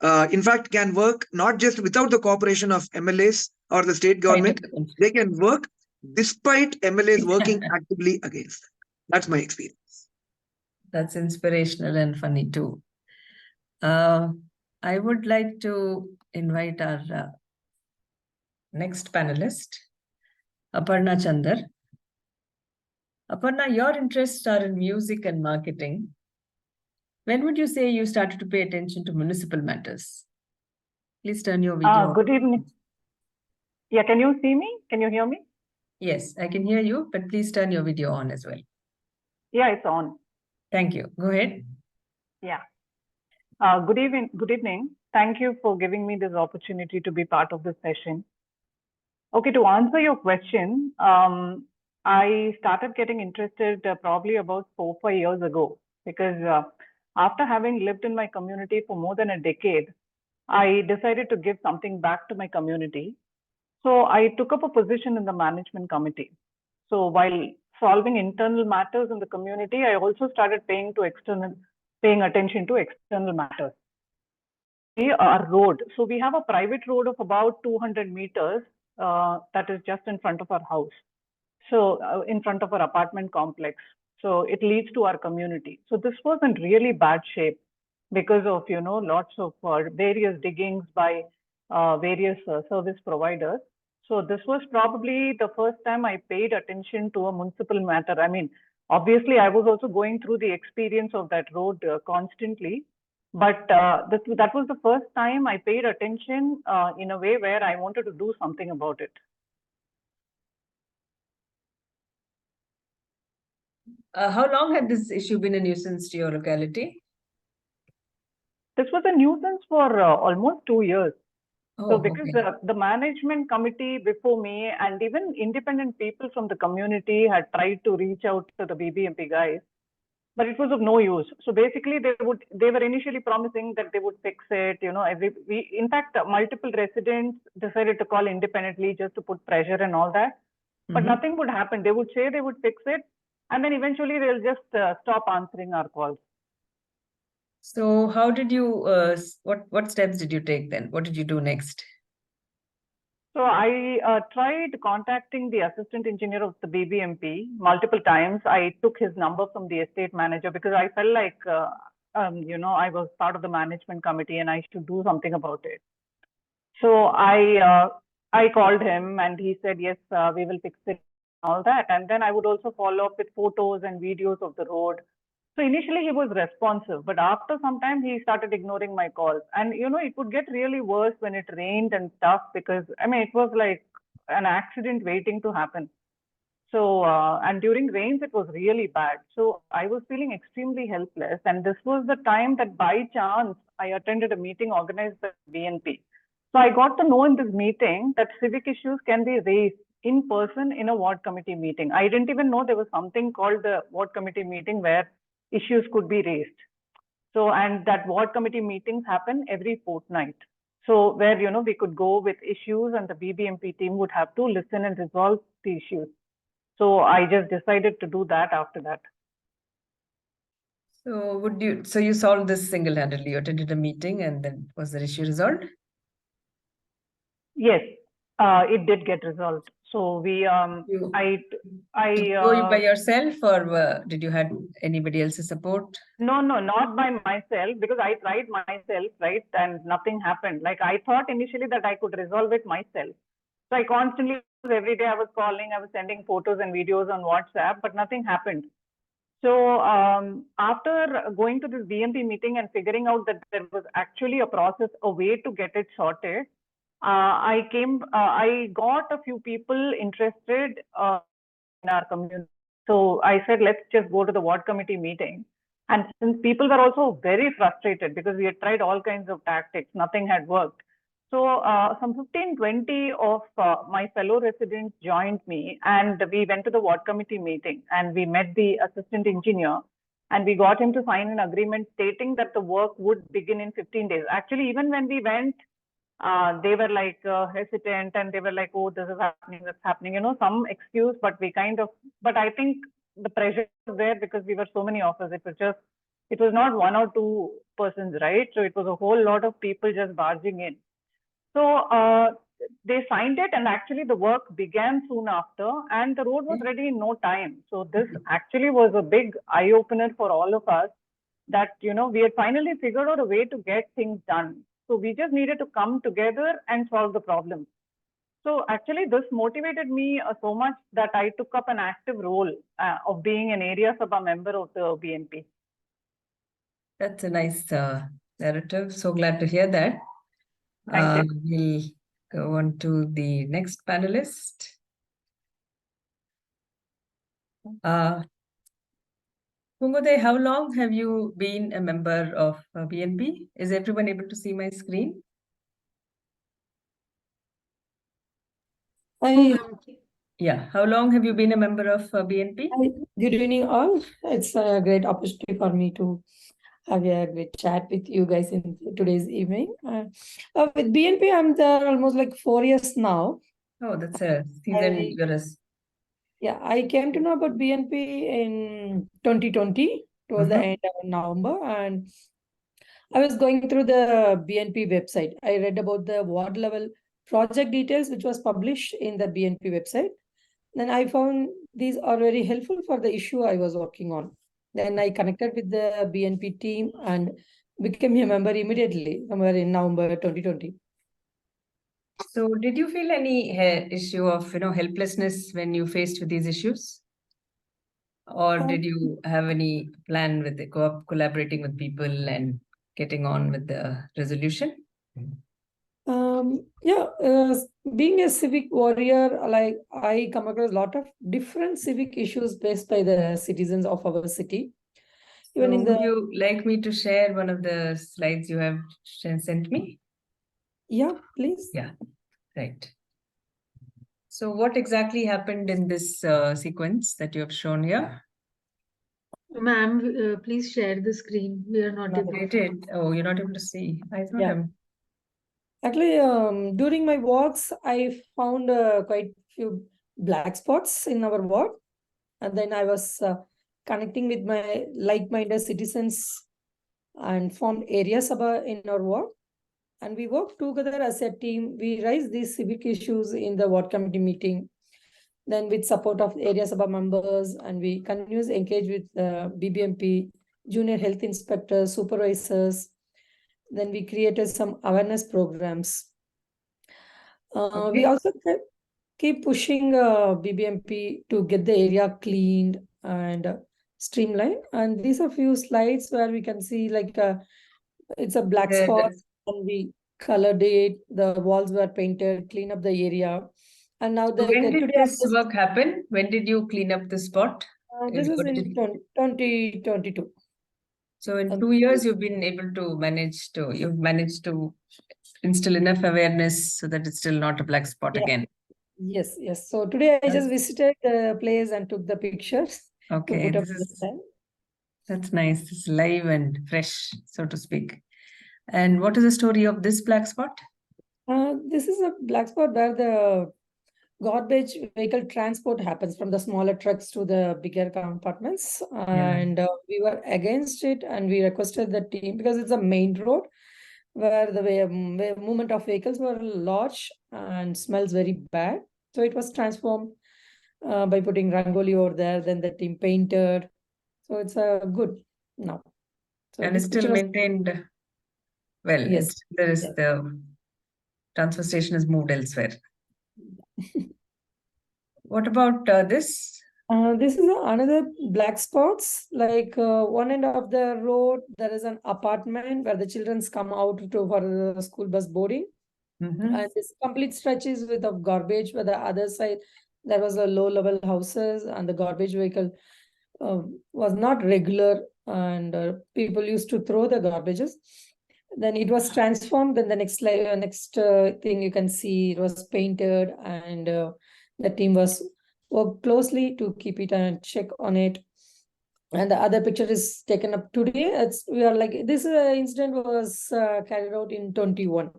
In fact, can work not just without the cooperation of MLAs or the state government. They can work despite MLAs working actively against them. That's my experience. That's inspirational and funny too. I would like to invite our next panelist, Aparna Chandar. Aparna, your interests are in music and marketing. When would you say you started to pay attention to municipal matters? Please turn your video on. Good evening. Yeah, can you see me? Can you hear me? Yes, I can hear you, but please turn your video on as well. Yeah, it's on. Thank you. Go ahead. Yeah. Good evening. Good evening. Thank you for giving me this opportunity to be part of this session. Okay, to answer your question, I started getting interested probably about 4 or 5 years ago, because after having lived in my community for more than a decade, I decided to give something back to my community. So I took up a position in the management committee. So while solving internal matters in the community, I also started paying attention to external matters. Our road. So we have a private road of about 200 meters that is just in front of our house. So in front of our apartment complex. So it leads to our community. So this was in really bad shape because of, lots of various diggings by various service providers. So this was probably the first time I paid attention to a municipal matter. I mean, obviously, I was also going through the experience of that road constantly. But that was the first time I paid attention in a way where I wanted to do something about it. How long had this issue been a nuisance to your locality? This was a nuisance for almost 2 years. Oh, so because okay. the management committee before me and even independent people from the community had tried to reach out to the BBMP guys, but it was of no use. So basically, they were initially promising that they would fix it. In fact, multiple residents decided to call independently just to put pressure and all that, but nothing would happen. They would say they would fix it, and then eventually they'll just stop answering our calls. So how did you, what steps did you take then? What did you do next? So I tried contacting the assistant engineer of the BBMP multiple times. I took his number from the estate manager because I felt like, I was part of the management committee and I should do something about it. So I called him and he said, yes, we will fix it, all that. And then I would also follow up with photos and videos of the road. So initially he was responsive, but after some time he started ignoring my calls. And it would get really worse when it rained and stuff because it was like an accident waiting to happen. So and during rains it was really bad. So I was feeling extremely helpless. And this was the time that by chance I attended a meeting organized by BNP. So I got to know in this meeting that civic issues can be raised in person in a ward committee meeting. I didn't even know there was something called the ward committee meeting where issues could be raised. So, and that ward committee meetings happen every fortnight. So where, we could go with issues and the BBMP team would have to listen and resolve the issues. So I just decided to do that after that. So you solved this single-handedly? You attended a meeting and then was the issue resolved? Yes, it did get resolved. So we, Did you go by yourself or did you have anybody else's support? No, not by myself because I tried myself, right? And nothing happened. Like I thought initially that I could resolve it myself. So I constantly, every day I was calling, I was sending photos and videos on WhatsApp, but nothing happened. So after going to this BMP meeting and figuring out that there was actually a process, a way to get it sorted, I got a few people interested in our community. So I said, let's just go to the ward committee meeting. And since people were also very frustrated because we had tried all kinds of tactics, nothing had worked. So some 15-20 of my fellow residents joined me and we went to the ward committee meeting and we met the assistant engineer and we got him to sign an agreement stating that the work would begin in 15 days. Actually, even when we went, they were like hesitant and they were like, oh, this is happening, that's happening, some excuse, but I think the pressure was there because we were so many of us. It was not 1 or 2 persons, right? So it was a whole lot of people just barging in. So they signed it and actually the work began soon after and the road was ready in no time. So this actually was a big eye opener for all of us that, we had finally figured out a way to get things done. So we just needed to come together and solve the problem. So actually, this motivated me so much that I took up an active role of being an area Sabha member of the BNP. That's a nice narrative. So glad to hear that. Thank you. We'll go on to the next panelist. Poongothai, how long have you been a member of BNP? Is everyone able to see my screen? Yeah, how long have you been a member of BNP? Good evening, all. It's a great opportunity for me to have a great chat with you guys in today's evening. With BNP, I'm there almost like 4 years now. Oh, that's a seasoned yours. Yeah, I came to know about BNP in 2020, towards the end of November, and I was going through the BNP website. I read about the ward level project details, which was published in the BNP website. Then I found these are very helpful for the issue I was working on. Then I connected with the BNP team and became a member immediately, somewhere in November 2020. So did you feel any issue of helplessness when you faced with these issues? Or did you have any plan with the collaborating with people and getting on with the resolution? Being a civic warrior, like I come across a lot of different civic issues faced by the citizens of our city. Even so would you like me to share one of the slides you have sent me? Yeah, please. Yeah, right. So what exactly happened in this sequence that you have shown here? Ma'am, please share the screen. We are not able to. Oh, you're not able to see. I thought Yeah. Actually, during my walks, I found quite few black spots in our ward. And then I was connecting with my like-minded citizens and formed area sabha in our ward. And we worked together as a team. We raised these civic issues in the ward committee meeting. Then with support of area sabha members, and we continuously engage with BBMP, junior health inspectors, supervisors. Then we created some awareness programs. We also keep pushing BBMP to get the area cleaned and streamlined. And these are few slides where we can see like it's a black spot, and we colored it. The walls were painted, clean up the area. And now when did this work happen? When did you clean up the spot? This was in 2022. So in 2 years, you've managed to instill enough awareness so that it's still not a black spot again. Yes. So today I just visited the place and took the pictures. Okay, that's nice. It's live and fresh, so to speak. And what is the story of this black spot? This is a black spot where the garbage vehicle transport happens from the smaller trucks to the bigger compartments. And we were against it, and we requested the team, because it's a main road where the movement of vehicles were large and smells very bad. So it was transformed by putting rangoli over there. Then the team painted. So it's good now. So and it's still maintained well. Yes. The transfer station is moved elsewhere. What about this? This is another black spots. Like one end of the road, there is an apartment where the children come out for the school bus boarding. And this complete stretch is with of garbage. Where the other side, there was a low-level houses, and the garbage vehicle was not regular, and people used to throw the garbages. Then it was transformed. Then the next thing you can see, it was painted, and the team worked closely to keep it and check on it. And the other picture is taken up today. This incident was carried out in 21.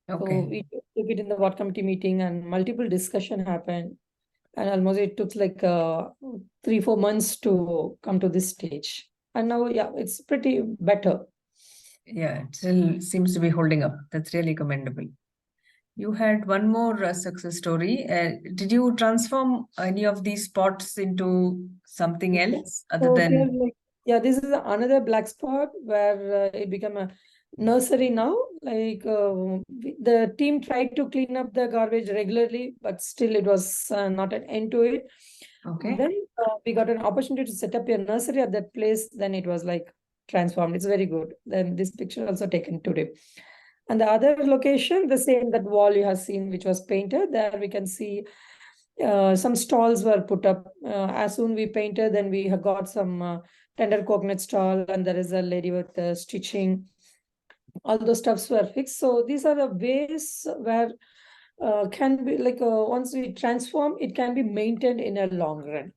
Okay. So we took it in the ward committee meeting, and multiple discussion happened. And almost it took like 3-4 months to come to this stage. And now, it's pretty better. Yeah, it still seems to be holding up. That's really commendable. You had one more success story. Did you transform any of these spots into something else other than? This is another black spot where it became a nursery now. Like the team tried to clean up the garbage regularly, but still it was not an end to it. Okay. Then we got an opportunity to set up a nursery at that place. Then it was like transformed. It's very good. Then this picture also taken today. And the other location, the same, that wall you have seen, which was painted, there we can see some stalls were put up. As soon we painted, then we have got some tender coconut stall, and there is a lady with stitching. All those stuffs were fixed. So these are the ways where can be like once we transform, it can be maintained in a long run.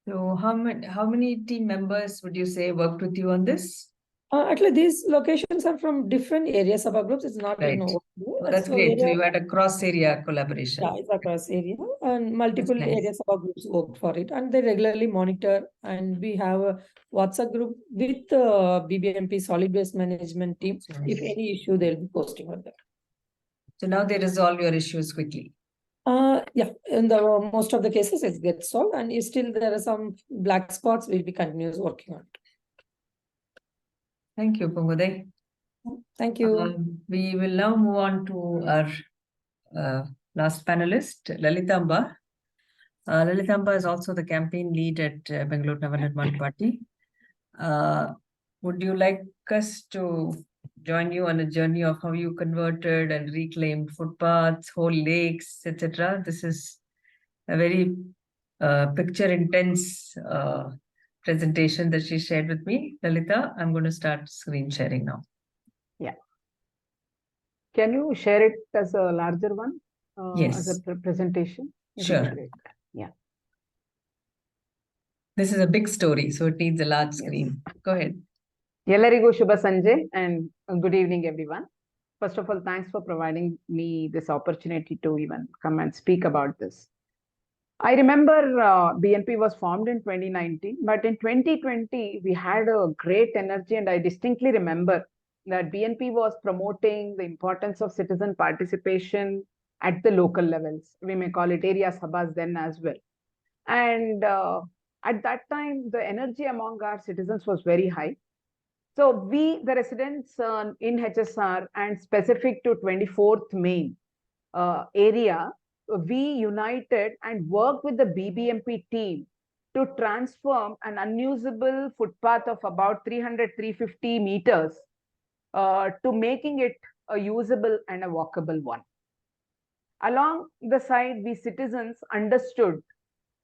So how many team members would you say worked with you on this? Actually, these locations are from different areas of our groups. It's not Right. in Oh, Overview. that's great. So you had a cross-area collaboration. Yeah, it's across area, and multiple nice. areas of our groups work for it, and they regularly monitor. And we have a WhatsApp group with BBMP Solid Waste Management team. If any issue, they'll be posting on that. So now they resolve your issues quickly. Yeah, in the most of the cases it gets solved, and still there are some black spots. We'll be continuous working on it. Thank you, Poongothai. Thank you. We will now move on to our last panelist, Lalithamba. Lalithamba is also the campaign lead at Bangalore Navanirbhan Party. Would you like us to join you on a journey of how you converted and reclaimed footpaths, whole lakes, etc.? This is a very picture-intense presentation that she shared with me. Lalita, I'm going to start screen sharing now. Yeah. Can you share it as a larger one? Yes. As a presentation? Sure. Great. Yeah. This is a big story, so it needs a large screen. Go ahead. Ellarigu Shubha Sanjay and good evening, everyone. First of all, thanks for providing me this opportunity to even come and speak about this. I remember BNP was formed in 2019, but in 2020, we had a great energy, and I distinctly remember that BNP was promoting the importance of citizen participation at the local levels. We may call it area Sabhas then as well. And at that time, the energy among our citizens was very high. So we, the residents in HSR and specific to 24th Main area, we united and worked with the BBMP team to transform an unusable footpath of about 300-350 meters to making it a usable and a walkable one. Along the side, we citizens understood.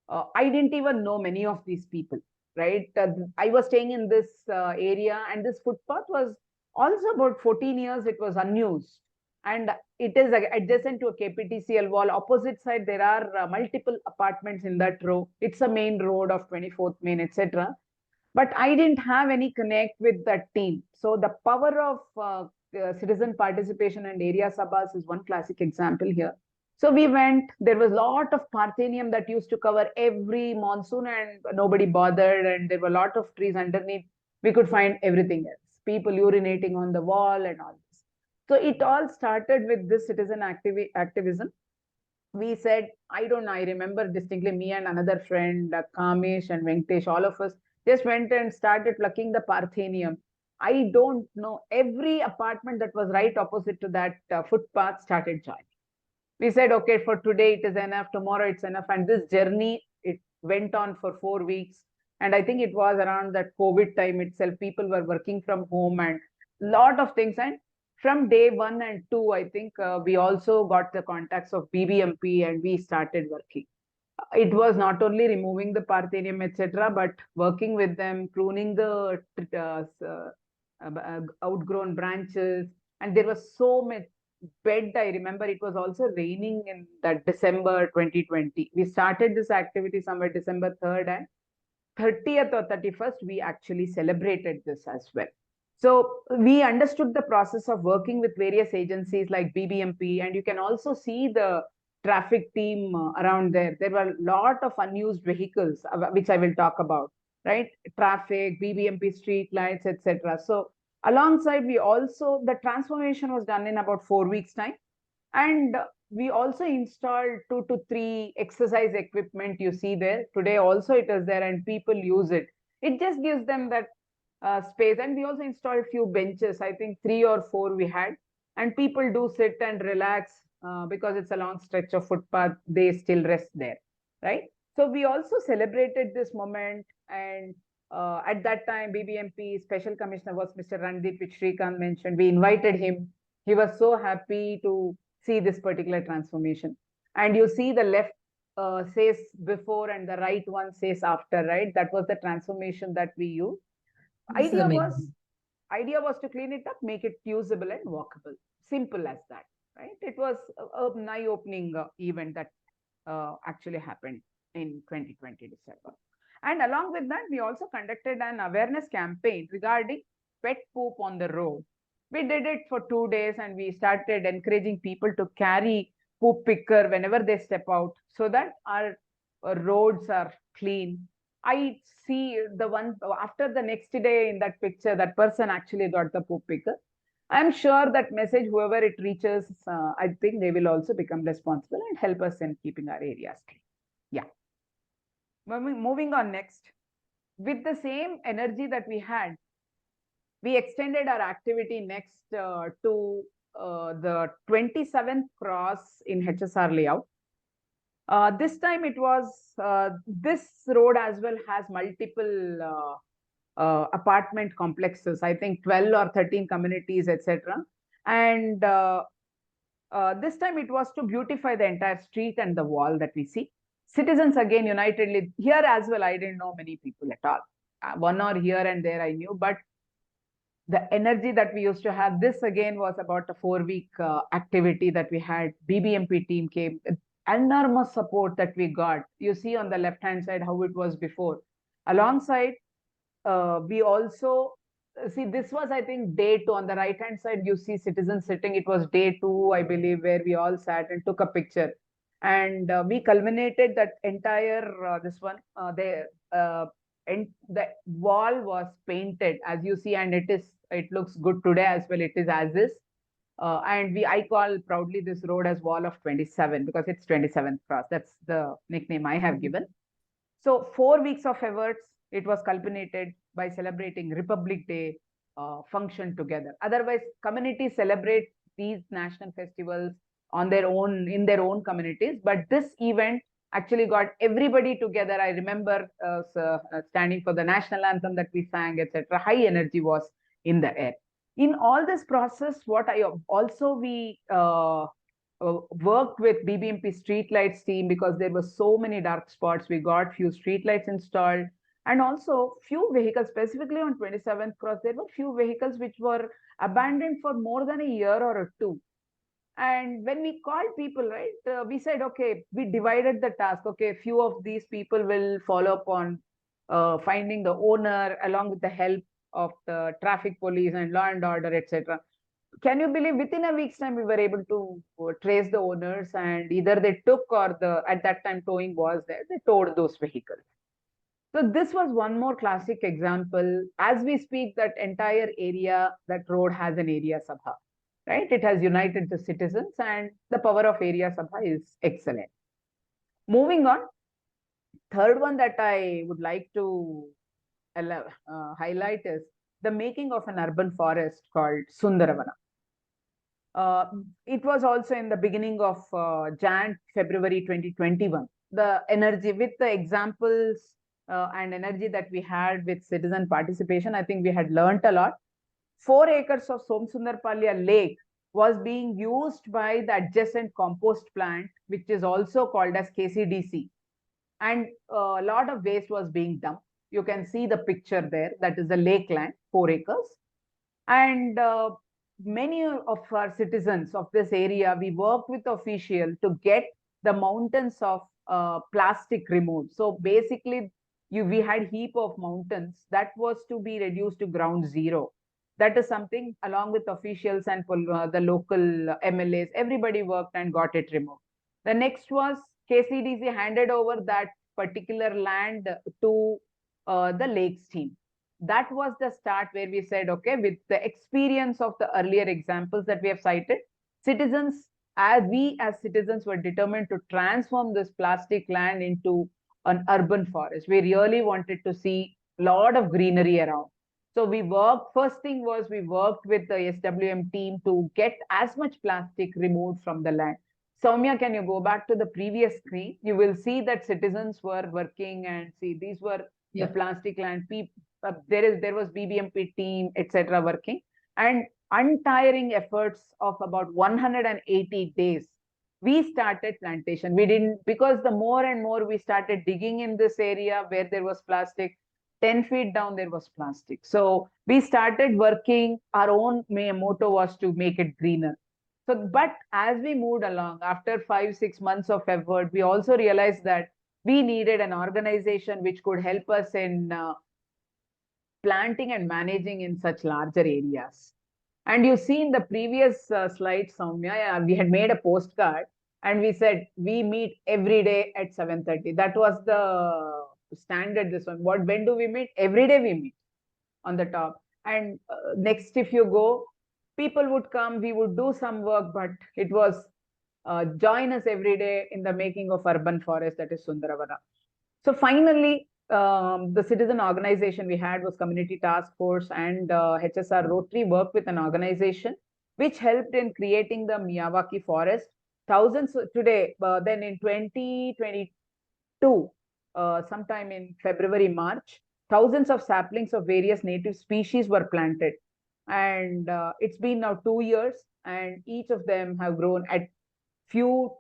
I didn't even know many of these people, right? I was staying in this area, and this footpath was also about 14 years, it was unused. And it is adjacent to a KPTCL wall. Opposite side, there are multiple apartments in that row. It's a main road of 24th Main, etc. But I didn't have any connect with that team. So the power of citizen participation and area sabhas is one classic example here. So we went, there was a lot of parthenium that used to cover every monsoon and nobody bothered. And there were a lot of trees underneath. We could find everything else, people urinating on the wall and all this. So it all started with this citizen activism. We said, I remember distinctly, me and another friend, Kamesh and Venkatesh, all of us just went and started plucking the parthenium. I don't know, every apartment that was right opposite to that footpath started joining. We said, okay, for today it is enough, tomorrow it's enough. And this journey, it went on for 4 weeks. And I think it was around that COVID time itself, people were working from home and a lot of things. And from day 1 and 2, I think we also got the contacts of BBMP and we started working. It was not only removing the parthenium, etc., but working with them, pruning the outgrown branches. And there was so much bed. I remember it was also raining in that December 2020. We started this activity somewhere December 3rd, and 30th or 31st, we actually celebrated this as well. So we understood the process of working with various agencies like BBMP, and you can also see the traffic team around there. There were a lot of unused vehicles, which I will talk about, right? Traffic, BBMP street lights, etc. So alongside, we also, the transformation was done in about 4 weeks' time. And we also installed 2 to 3 exercise equipment you see there. Today also it is there and people use it. It just gives them that space, and we also installed few benches. I think 3 or 4 we had, and people do sit and relax because it's a long stretch of footpath. They still rest there, right? So we also celebrated this moment, and at that time, BBMP Special Commissioner was Mr. Randeep, which Srikanth mentioned. We invited him. He was so happy to see this particular transformation. And you see the left says before and the right one says after, right? That was the transformation that we used. Idea was to clean it up, make it usable and walkable. Simple as that, right? It was an eye-opening event that actually happened in 2020 December. And along with that, we also conducted an awareness campaign regarding pet poop on the road. We did it for 2 days, and we started encouraging people to carry poop picker whenever they step out, so that our roads are clean. I see the one after the next day in that picture, that person actually got the poop picker. I'm sure that message, whoever it reaches, I think they will also become responsible and help us in keeping our areas clean. Yeah. Moving on next. With the same energy that we had, we extended our activity next to the 27th cross in HSR layout. This time it was, this road as well has multiple apartment complexes, I think 12 or 13 communities, etc. And this time it was to beautify the entire street and the wall that we see. Citizens again unitedly, here as well, I didn't know many people at all. One or here and there I knew, but the energy that we used to have, this again was about a 4-week activity that we had. BBMP team came, enormous support that we got. You see on the left-hand side how it was before. Alongside, we also, see, this was, I think, day 2. On the right-hand side, you see citizens sitting. It was day 2, I believe, where we all sat and took a picture. And we culminated that entire, this one, and the wall was painted, as you see, and it looks good today as well. It is as is. And I call proudly this road as Wall of 27 because it's 27th cross. That's the nickname I have given. So 4 weeks of efforts, it was culminated by celebrating Republic Day function together. Otherwise, communities celebrate these national festivals on their own, in their own communities. But this event actually got everybody together. I remember standing for the national anthem that we sang, etc. High energy was in the air. In all this process, what I also we worked with BBMP streetlights team, because there were so many dark spots. We got few streetlights installed, and also few vehicles, specifically on 27th cross, there were few vehicles which were abandoned for more than a year or 2. And when we called people, right, we said, okay, we divided the task. Okay, few of these people will follow up on finding the owner along with the help of the traffic police and law and order, etc. Can you believe within a week's time we were able to trace the owners, and either they took, or at that time towing was there, they towed those vehicles. So this was one more classic example. As we speak, that entire area, that road has an area Sabha, right? It has united the citizens, and the power of area Sabha is excellent. Moving on, third one that I would like to highlight is the making of an urban forest called Sundaravana. It was also in the beginning of February 2021. The energy with the examples and energy that we had with citizen participation, I think we had learnt a lot. 4 acres of Somsundarpalya Lake was being used by the adjacent compost plant, which is also called as KCDC. And a lot of waste was being dumped. You can see the picture there. That is the lake land, 4 acres. And many of our citizens of this area, we worked with officials to get the mountains of plastic removed. So basically, we had heap of mountains that was to be reduced to ground zero. That is something along with officials and the local MLAs, everybody worked and got it removed. The next was KCDC handed over that particular land to the lakes team. That was the start where we said, okay, with the experience of the earlier examples that we have cited, citizens, as citizens were determined to transform this plastic land into an urban forest. We really wanted to see a lot of greenery around. So first thing was we worked with the SWM team to get as much plastic removed from the land. Sowmya, can you go back to the previous screen? You will see that citizens were working and see these were the plastic land. There was BBMP team, etc. working, and untiring efforts of about 180 days. We started plantation. We didn't, because the more and more we started digging in this area where there was plastic, 10 feet down there was plastic. So we started working. Our own motto was to make it greener. So, but as we moved along, after 5-6 months of effort, we also realized that we needed an organization which could help us in planting and managing in such larger areas. And you see in the previous slide, Sowmya, we had made a postcard and we said we meet every day at 7:30. That was the standard. This one. When do we meet? Every day we meet on the top. And next, if you go, people would come, we would do some work, but it was join us every day in the making of urban forest, that is Sundaravana. So finally, the citizen organization we had was Community Task Force, and HSR Rotary worked with an organization which helped in creating the Miyawaki forest. Thousands today, then in 2022, sometime in February, March, thousands of saplings of various native species were planted. And it's been now 2 years, and each of them have grown at few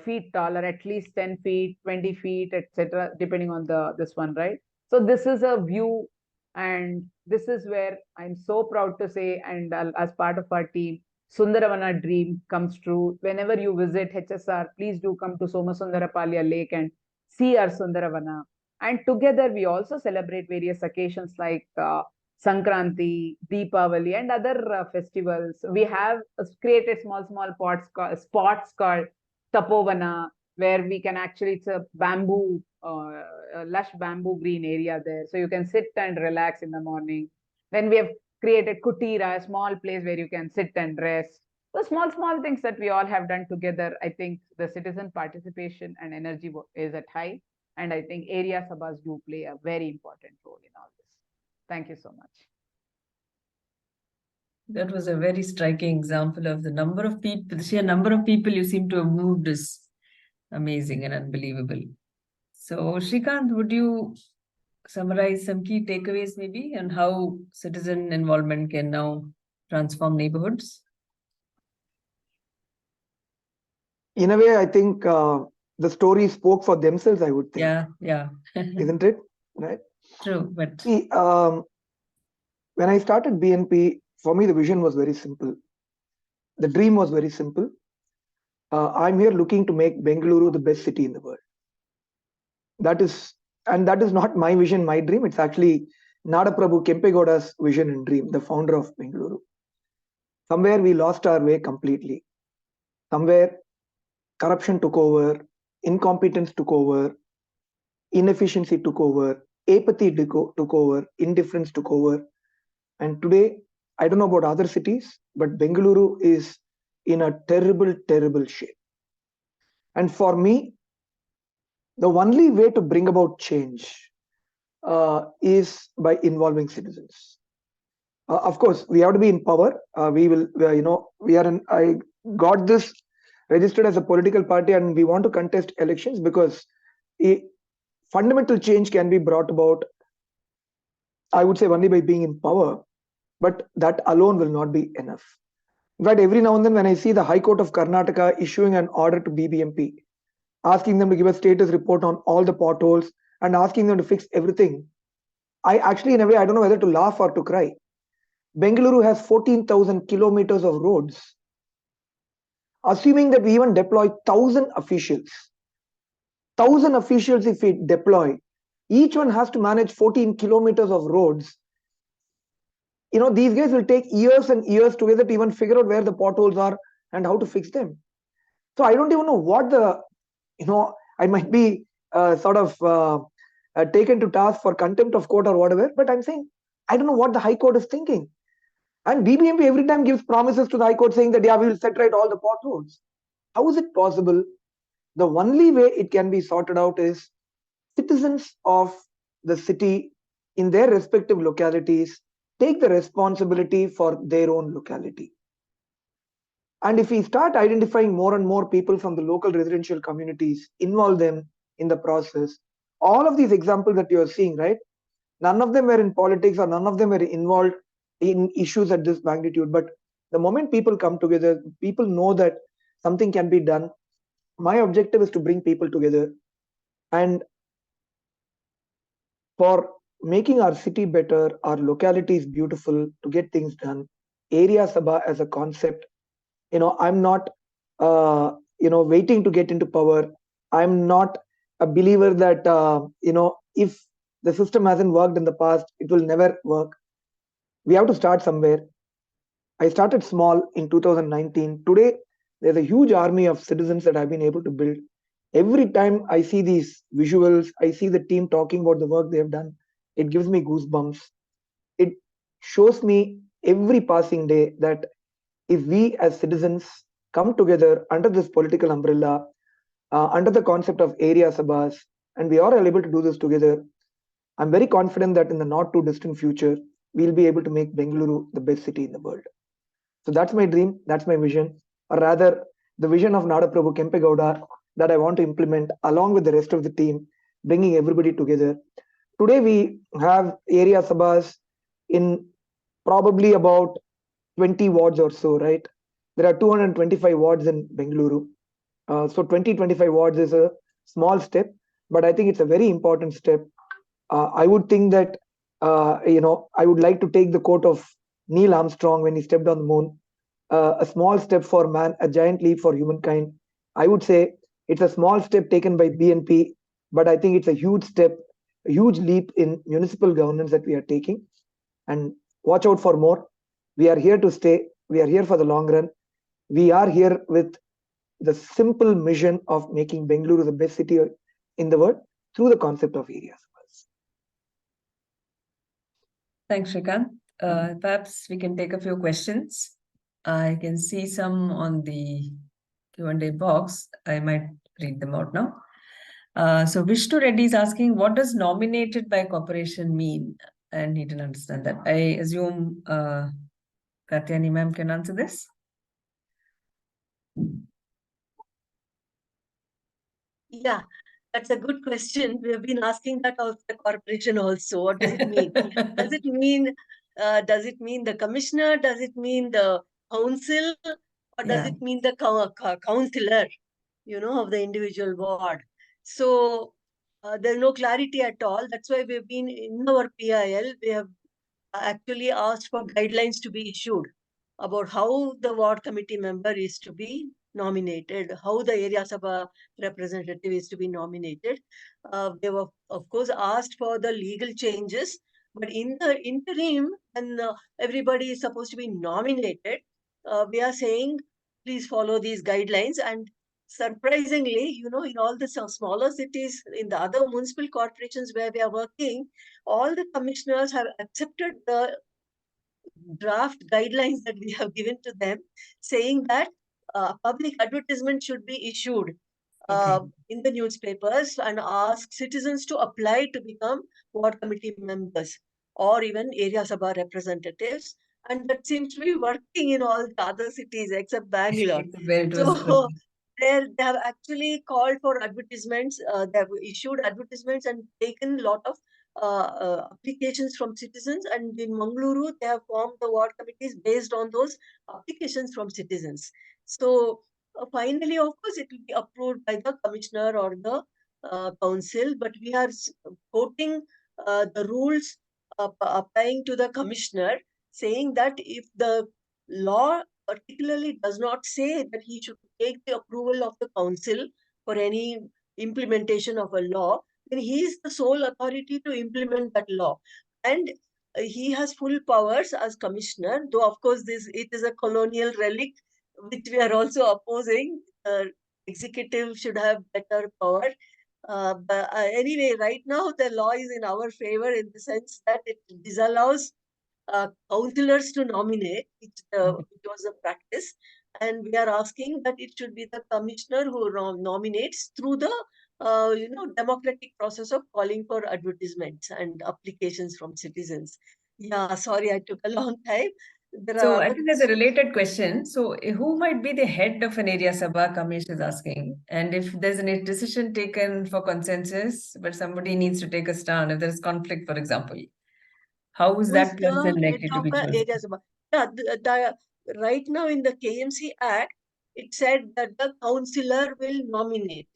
feet taller, at least 10 feet, 20 feet, etc., depending on this one, right? So this is a view, and this is where I'm so proud to say, and as part of our team, Sundaravana dream comes true. Whenever you visit HSR, please do come to Somasundarapalya Lake and see our Sundaravana. And together we also celebrate various occasions like Sankranti, Deepavali, and other festivals. We have created small spots called Tapovana, where we can actually, it's a bamboo, lush bamboo green area there. So you can sit and relax in the morning. Then we have created Kutira, a small place where you can sit and rest. So small things that we all have done together. I think the citizen participation and energy is at high. And I think area sabhas do play a very important role in all this. Thank you so much. That was a very striking example of the number of people, the sheer number of people you seem to have moved is amazing and unbelievable. So, Srikanth, would you summarize some key takeaways maybe on how citizen involvement can now transform neighborhoods? In a way, I think the stories spoke for themselves, I would think. Yeah. Isn't it? Right? True, but... See, when I started BNP, for me, the vision was very simple. The dream was very simple. I'm here looking to make Bengaluru the best city in the world. That is not my vision, my dream. It's actually Nadaprabhu Kempegowda's vision and dream, the founder of Bengaluru. Somewhere we lost our way completely. Somewhere corruption took over, incompetence took over, inefficiency took over, apathy took over, indifference took over. And today, I don't know about other cities, but Bengaluru is in a terrible, terrible shape. And for me, the only way to bring about change is by involving citizens. Of course, we have to be in power. I got this registered as a political party, and we want to contest elections because a fundamental change can be brought about, I would say, only by being in power. But that alone will not be enough. In fact, every now and then when I see the High Court of Karnataka issuing an order to BBMP, asking them to give a status report on all the potholes and asking them to fix everything, I actually, in a way, I don't know whether to laugh or to cry. Bengaluru has 14,000 kilometers of roads. Assuming that we even deploy 1,000 officials, if we deploy, each one has to manage 14 kilometers of roads. These guys will take years and years together to even figure out where the potholes are and how to fix them. So I don't even know what I might be taken to task for contempt of court or whatever, but I'm saying, I don't know what the High Court is thinking. And BBMP every time gives promises to the High Court saying that, yeah, we will set right all the potholes. How is it possible? The only way it can be sorted out is citizens of the city in their respective localities take the responsibility for their own locality. And if we start identifying more and more people from the local residential communities, involve them in the process, all of these examples that you are seeing, right? None of them were in politics or none of them were involved in issues at this magnitude. But the moment people come together, people know that something can be done. My objective is to bring people together and for making our city better, our localities beautiful, to get things done. Area Sabha as a concept, I'm not, waiting to get into power. I'm not a believer that, if the system hasn't worked in the past, it will never work. We have to start somewhere. I started small in 2019. Today, there's a huge army of citizens that I've been able to build. Every time I see these visuals, I see the team talking about the work they have done, it gives me goosebumps. It shows me every passing day that if we as citizens come together under this political umbrella, under the concept of area sabhas, and we are able to do this together, I'm very confident that in the not too distant future, we'll be able to make Bengaluru the best city in the world. So that's my dream, that's my vision, or rather the vision of Nadaprabhu Kempegowda that I want to implement along with the rest of the team, bringing everybody together. Today we have area sabhas in probably about 20 wards or so, right? There are 225 wards in Bengaluru. So 25 wards is a small step, but I think it's a very important step. I would think that, I would like to take the quote of Neil Armstrong when he stepped on the moon. A small step for man, a giant leap for humankind. I would say it's a small step taken by BNP, but I think it's a huge step, a huge leap in municipal governance that we are taking. And watch out for more. We are here to stay. We are here for the long run. We are here with the simple mission of making Bengaluru the best city in the world through the concept of area sabhas. Thanks, Srikanth. Perhaps we can take a few questions. I can see some on the Q&A box. I might read them out now. So Vishnu Reddy is asking, what does nominated by corporation mean? And he didn't understand that. I assume Kathyayini ma'am can answer this. Yeah, that's a good question. We have been asking that of the corporation also. What does it mean? Does it mean the commissioner? Does it mean the council? Or does it mean the councillor, of the individual ward? So there's no clarity at all. That's why we've been in our PIL, we have actually asked for guidelines to be issued about how the ward committee member is to be nominated, how the area sabha representative is to be nominated. They were, of course, asked for the legal changes, but in the interim, when everybody is supposed to be nominated, we are saying, please follow these guidelines. And surprisingly, in all the smaller cities, in the other municipal corporations where we are working, all the commissioners have accepted the draft guidelines that we have given to them, saying that public advertisement should be issued in the newspapers and ask citizens to apply to become ward committee members or even area sabha representatives. And that seems to be working in all the other cities except Bangalore. So they have actually called for advertisements. They have issued advertisements and taken a lot of applications from citizens. And in Mangaluru, they have formed the ward committees based on those applications from citizens. So finally, of course, it will be approved by the commissioner or the council. But we are quoting the rules applying to the commissioner, saying that if the law particularly does not say that he should take the approval of the council for any implementation of a law, then he is the sole authority to implement that law. And he has full powers as commissioner, though of course it is a colonial relic, which we are also opposing. Executive should have better power. But anyway, right now the law is in our favor in the sense that it disallows councillors to nominate, which was a practice. And we are asking that it should be the commissioner who nominates through the democratic process of calling for advertisements and applications from citizens. Yeah, sorry, I took a long time. There So are I other think there's a questions. related question. So who might be the head of an area Sabha, Kamesh is asking. And if there's a decision taken for consensus, but somebody needs to take a stand, if there's conflict, for example, how is Who is that the person head likely to of be the chosen? area Sabha? Yeah, right now in the KMC Act, it said that the councillor will nominate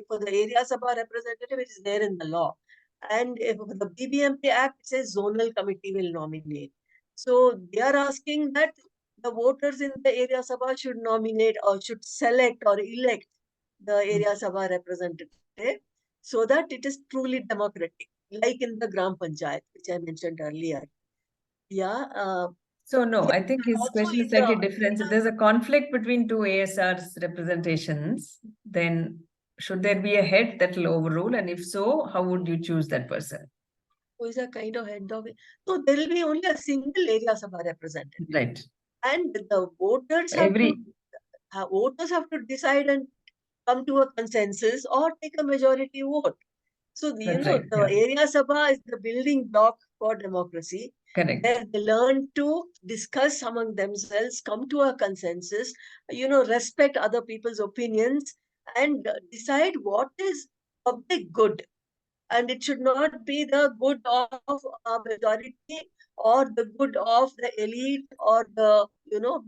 for the area Sabha representative. It is there in the law, and if the BBMP Act says zonal committee will nominate. So they are asking that the voters in the area Sabha should nominate or should select or elect the area Sabha representative so that it is truly democratic, like in the Gram Panchayat, which I mentioned earlier. Yeah. So no, I think his Also question is in the slightly different. If there's a conflict between two ASR's representations, then should there be a head that will overrule? And if so, how would you choose that person? who is a kind of head of it. So there will be only a single area Sabha representative. Right. And the voters voters have to decide and come to a consensus or take a majority vote. So, That's right. the area Sabha is the building block for democracy. Correct. Where they learn to discuss among themselves, come to a consensus, respect other people's opinions and decide what is public good. And it should not be the good of a majority or the good of the elite or the,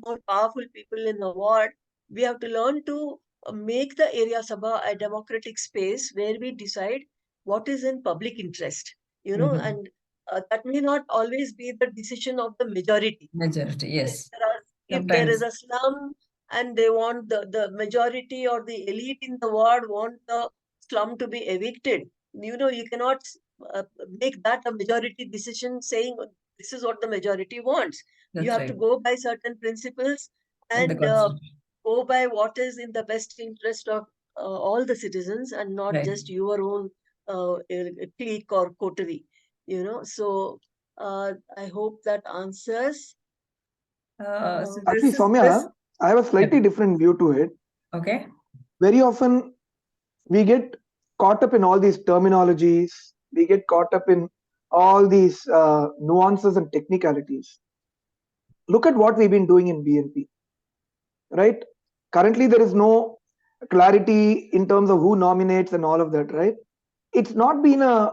more powerful people in the ward. We have to learn to make the area Sabha a democratic space where we decide what is in public interest, and that may not always be the decision of the majority. Majority, yes. If there is a slum and they want the majority or the elite in the ward want the slum to be evicted, you cannot make that a majority decision saying this is what the majority wants. You have to go by certain principles and go by what is in the best interest of all the citizens and not just your own clique or coterie. So I hope that answers. Actually, Sowmya, I have a slightly different view to it. Okay. Very often we get caught up in all these terminologies, we get caught up in all these nuances and technicalities. Look at what we've been doing in BNP, right? Currently, there is no clarity in terms of who nominates and all of that, right? It's not been a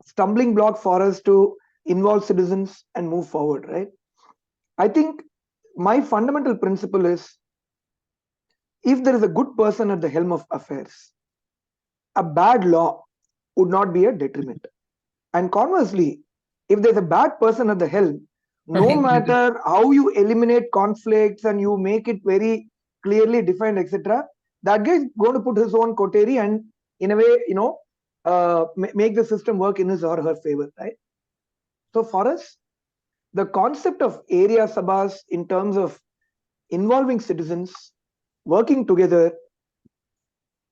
stumbling block for us to involve citizens and move forward, right? I think my fundamental principle is if there is a good person at the helm of affairs, a bad law would not be a detriment. And conversely, if there's a bad person at the helm, no matter how you eliminate conflicts and you make it very clearly defined, etc., that guy is going to put his own coterie and in a way, make the system work in his or her favor, right? So for us, the concept of area sabhas in terms of involving citizens, working together,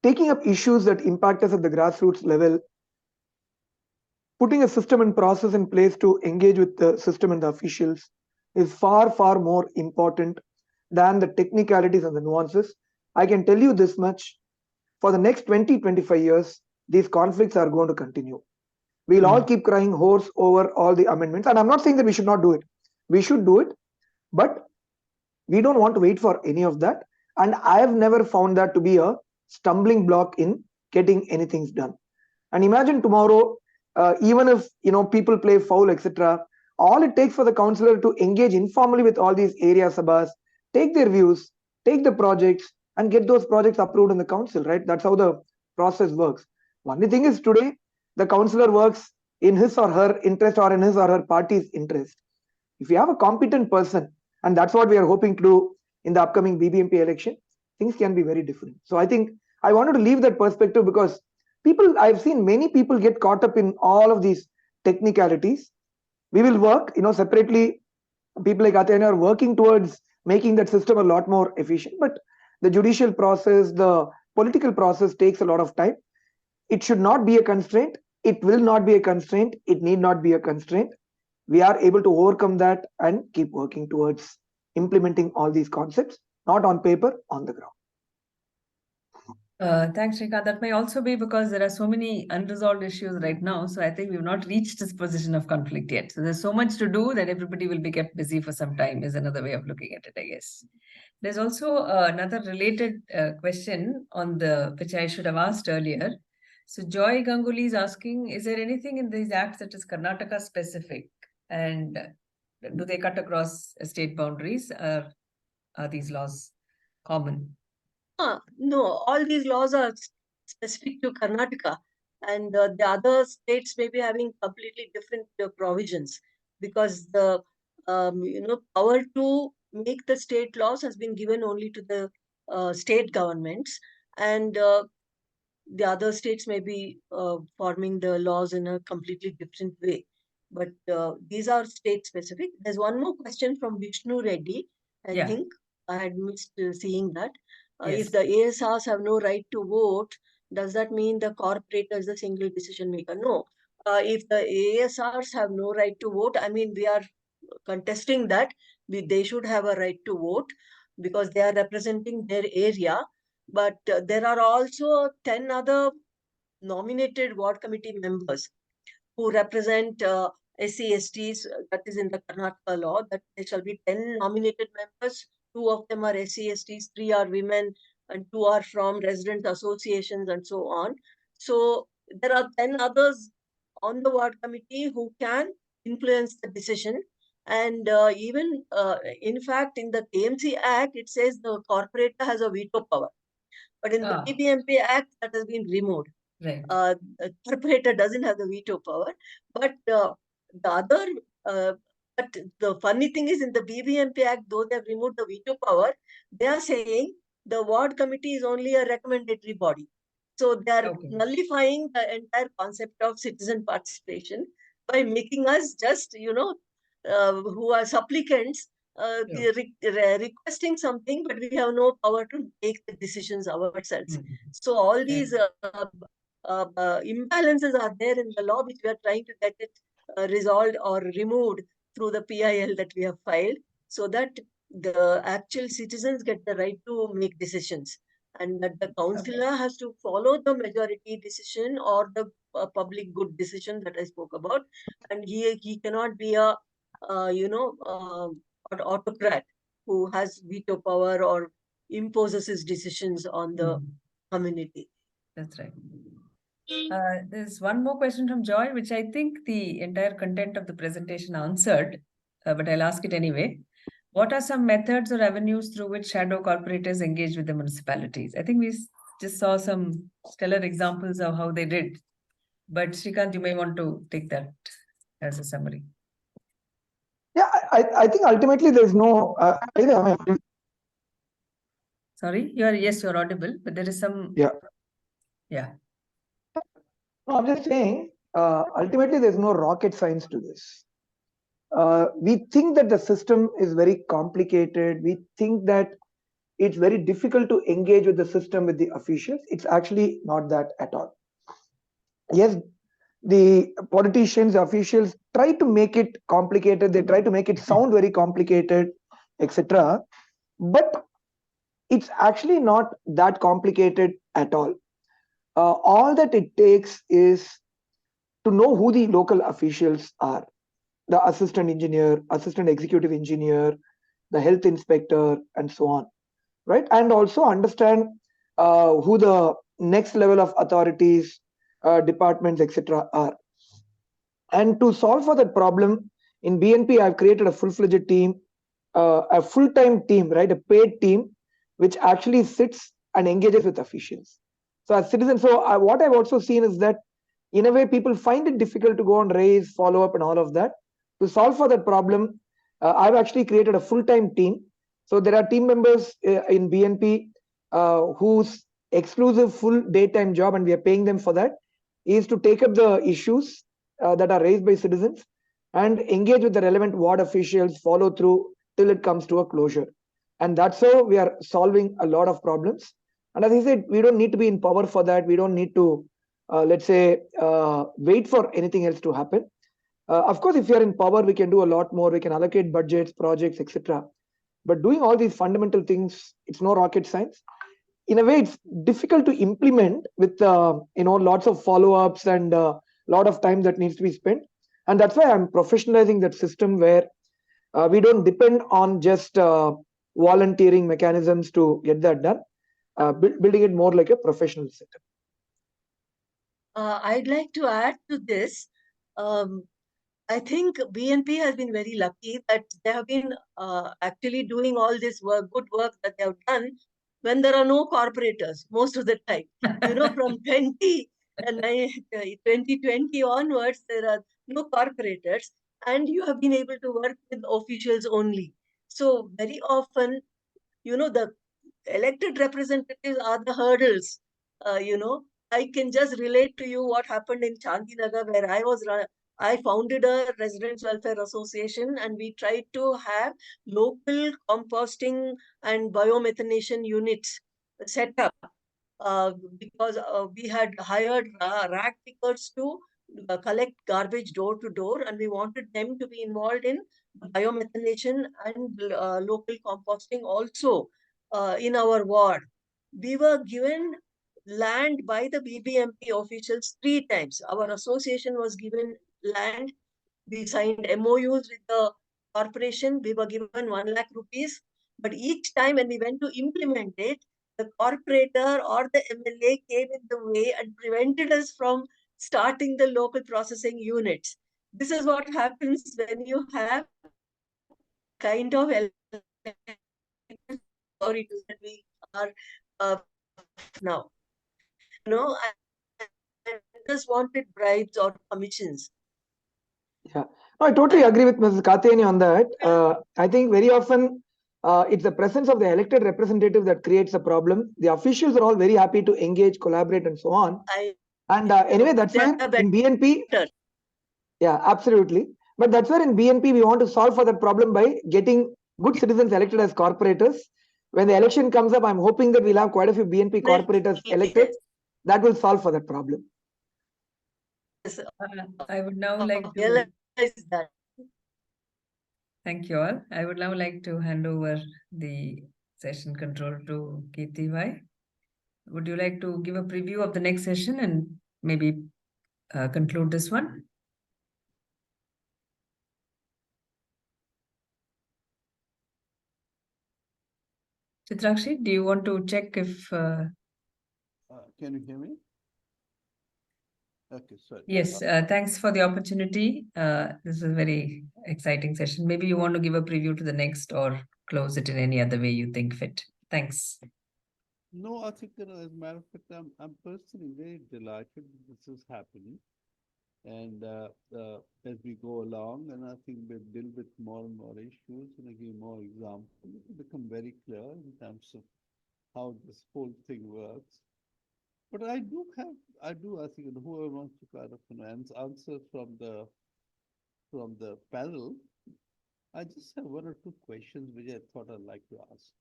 taking up issues that impact us at the grassroots level, putting a system and process in place to engage with the system and the officials is far, far more important than the technicalities and the nuances. I can tell you this much, for the next 20-25 years, these conflicts are going to continue. We'll all keep crying hoarse over all the amendments. And I'm not saying that we should not do it. We should do it, but we don't want to wait for any of that. And I have never found that to be a stumbling block in getting anything done. And imagine tomorrow, even if people play foul, etc., all it takes for the councillor to engage informally with all these area sabhas, take their views, take the projects, and get those projects approved in the council, right? That's how the process works. Only thing is today, the councillor works in his or her interest or in his or her party's interest. If you have a competent person, and that's what we are hoping to do in the upcoming BBMP election, things can be very different. So I think I wanted to leave that perspective because I've seen many people get caught up in all of these technicalities. We will work, separately. People like Kathyayini are working towards making that system a lot more efficient. But the judicial process, the political process takes a lot of time. It should not be a constraint. It will not be a constraint. It need not be a constraint. We are able to overcome that and keep working towards implementing all these concepts, not on paper, on the ground. Thanks, Srikanth. That may also be because there are so many unresolved issues right now. So I think we've not reached this position of conflict yet. So there's so much to do that everybody will be kept busy for some time is another way of looking at it, I guess. There's also another related question on which I should have asked earlier. So Joy Ganguly is asking, is there anything in these acts that is Karnataka specific? And do they cut across state boundaries? Or are these laws common? No, all these laws are specific to Karnataka, and the other states may be having completely different provisions, because the power to make the state laws has been given only to the state governments, and the other states may be forming the laws in a completely different way. But these are state specific. There's one more question from Vishnu Reddy. I think I had missed seeing that. If the ASRs have no right to vote, does that mean the corporator is the single decision maker? No. If the ASRs have no right to vote, I mean, we are contesting that they should have a right to vote because they are representing their area. But there are also 10 other nominated ward committee members who represent SC, STs, that is in the Karnataka law, that there shall be 10 nominated members. 2 of them are SC, STs, 3 are women, and 2 are from resident associations and so on. So there are 10 others on the ward committee who can influence the decision. And in fact, in the KMC Act, it says the corporator has a veto power. But in the BBMP Act, that has been removed. Right. The corporator doesn't have the veto power. But but the funny thing is, in the BBMP Act, though they have removed the veto power, they are saying the ward committee is only a recommendatory body. So they are nullifying the entire concept of citizen participation by making us just, who are supplicants, requesting something, but we have no power to take the decisions ourselves. So all these imbalances are there in the law, which we are trying to get it resolved or removed through the PIL that we have filed, so that the actual citizens get the right to make decisions, and that the councillor has to follow the majority decision or the public good decision that I spoke about, and he cannot be a autocrat who has veto power or imposes his decisions on the community. That's right. There's one more question from Joy, which I think the entire content of the presentation answered, but I'll ask it anyway. What are some methods or avenues through which shadow corporators engage with the municipalities? I think we just saw some stellar examples of how they did, but Srikanth, you may want to take that as a summary. Yeah, I think ultimately there's no. Sorry, you're audible, but there is some. Yeah. No, I'm just saying, ultimately there's no rocket science to this. We think that the system is very complicated. We think that it's very difficult to engage with the system, with the officials. It's actually not that at all. Yes, the politicians, the officials try to make it complicated. They try to make it sound very complicated, etc. But it's actually not that complicated at all. All that it takes is to know who the local officials are. The assistant engineer, assistant executive engineer, the health inspector, and so on, right? And also understand who the next level of authorities, departments, etc. are. And to solve for that problem, in BNP, I've created a full-fledged team, a full-time team, right? A paid team, which actually sits and engages with officials. So as citizens, what I've also seen is that in a way, people find it difficult to go and raise, follow up and all of that. To solve for that problem, I've actually created a full-time team. So there are team members in BNP whose exclusive full daytime job, and we are paying them for that, is to take up the issues that are raised by citizens and engage with the relevant ward officials, follow through till it comes to a closure. And that's how we are solving a lot of problems. And as I said, we don't need to be in power for that. We don't need to, let's say, wait for anything else to happen. Of course, if you are in power, we can do a lot more. We can allocate budgets, projects, etc. But doing all these fundamental things, it's no rocket science. in a way it's difficult to implement with lots of follow-ups and lot of time that needs to be spent. And that's why I'm professionalizing that system where we don't depend on just volunteering mechanisms to get that done, building it more like a professional system. I'd like to add to this. I think BNP has been very lucky that they have been actually doing all this work, good work that they have done when there are no corporators most of the time. From 2020 onwards, there are no corporators, and you have been able to work with officials only. So very often, the elected representatives are the hurdles. I can just relate to you what happened in Chandinagar, where I founded a residents welfare association, and we tried to have local composting and biomethanation units set up because we had hired rag pickers to collect garbage door to door, and we wanted them to be involved in biomethanation and local composting also in our ward. We were given land by the BBMP officials 3 times. Our association was given land. We signed MOUs with the corporation. We were given 1 lakh rupees. But each time when we went to implement it, the corporator or the MLA came in the way and prevented us from starting the local processing units. This is what happens when you have kind of authorities that we are now. I just wanted bribes or commissions. Yeah, no, I totally agree with Mrs. Kathyayini on that. I think very often it's the presence of the elected representative that creates a problem. The officials are all very happy to engage, collaborate, and so on. Anyway, that's why in BNP, yeah, absolutely. But that's where in BNP we want to solve for that problem by getting good citizens elected as corporators. When the election comes up, I'm hoping that we'll have quite a few BNP corporators elected. That will solve for that problem. I would now like to thank you all. I would now like to hand over the session control to Kirti Bhai. Would you like to give a preview of the next session and maybe conclude this one? Chitrakshi, do you want to check if... Can you hear me? Okay, sorry. Yes, thanks for the opportunity. This is a very exciting session. Maybe you want to give a preview to the next or close it in any other way you think fit. Thanks. No, I think, as a matter of fact, I'm personally very delighted that this is happening. And as we go along, and I think we'll deal with more and more issues and give more examples, it will become very clear in terms of how this whole thing works. But I think whoever wants to kind of answer from the panel, I just have 1 or 2 questions which I thought I'd like to ask.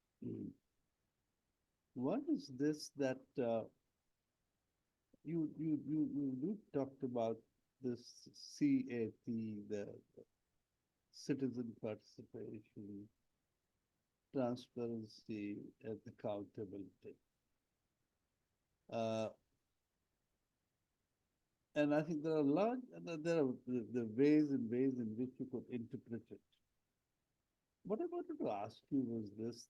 One is this, that you talked about this CAT, the citizen participation, transparency, and accountability. And I think there are the ways in which you could interpret it. What I wanted to ask you was this,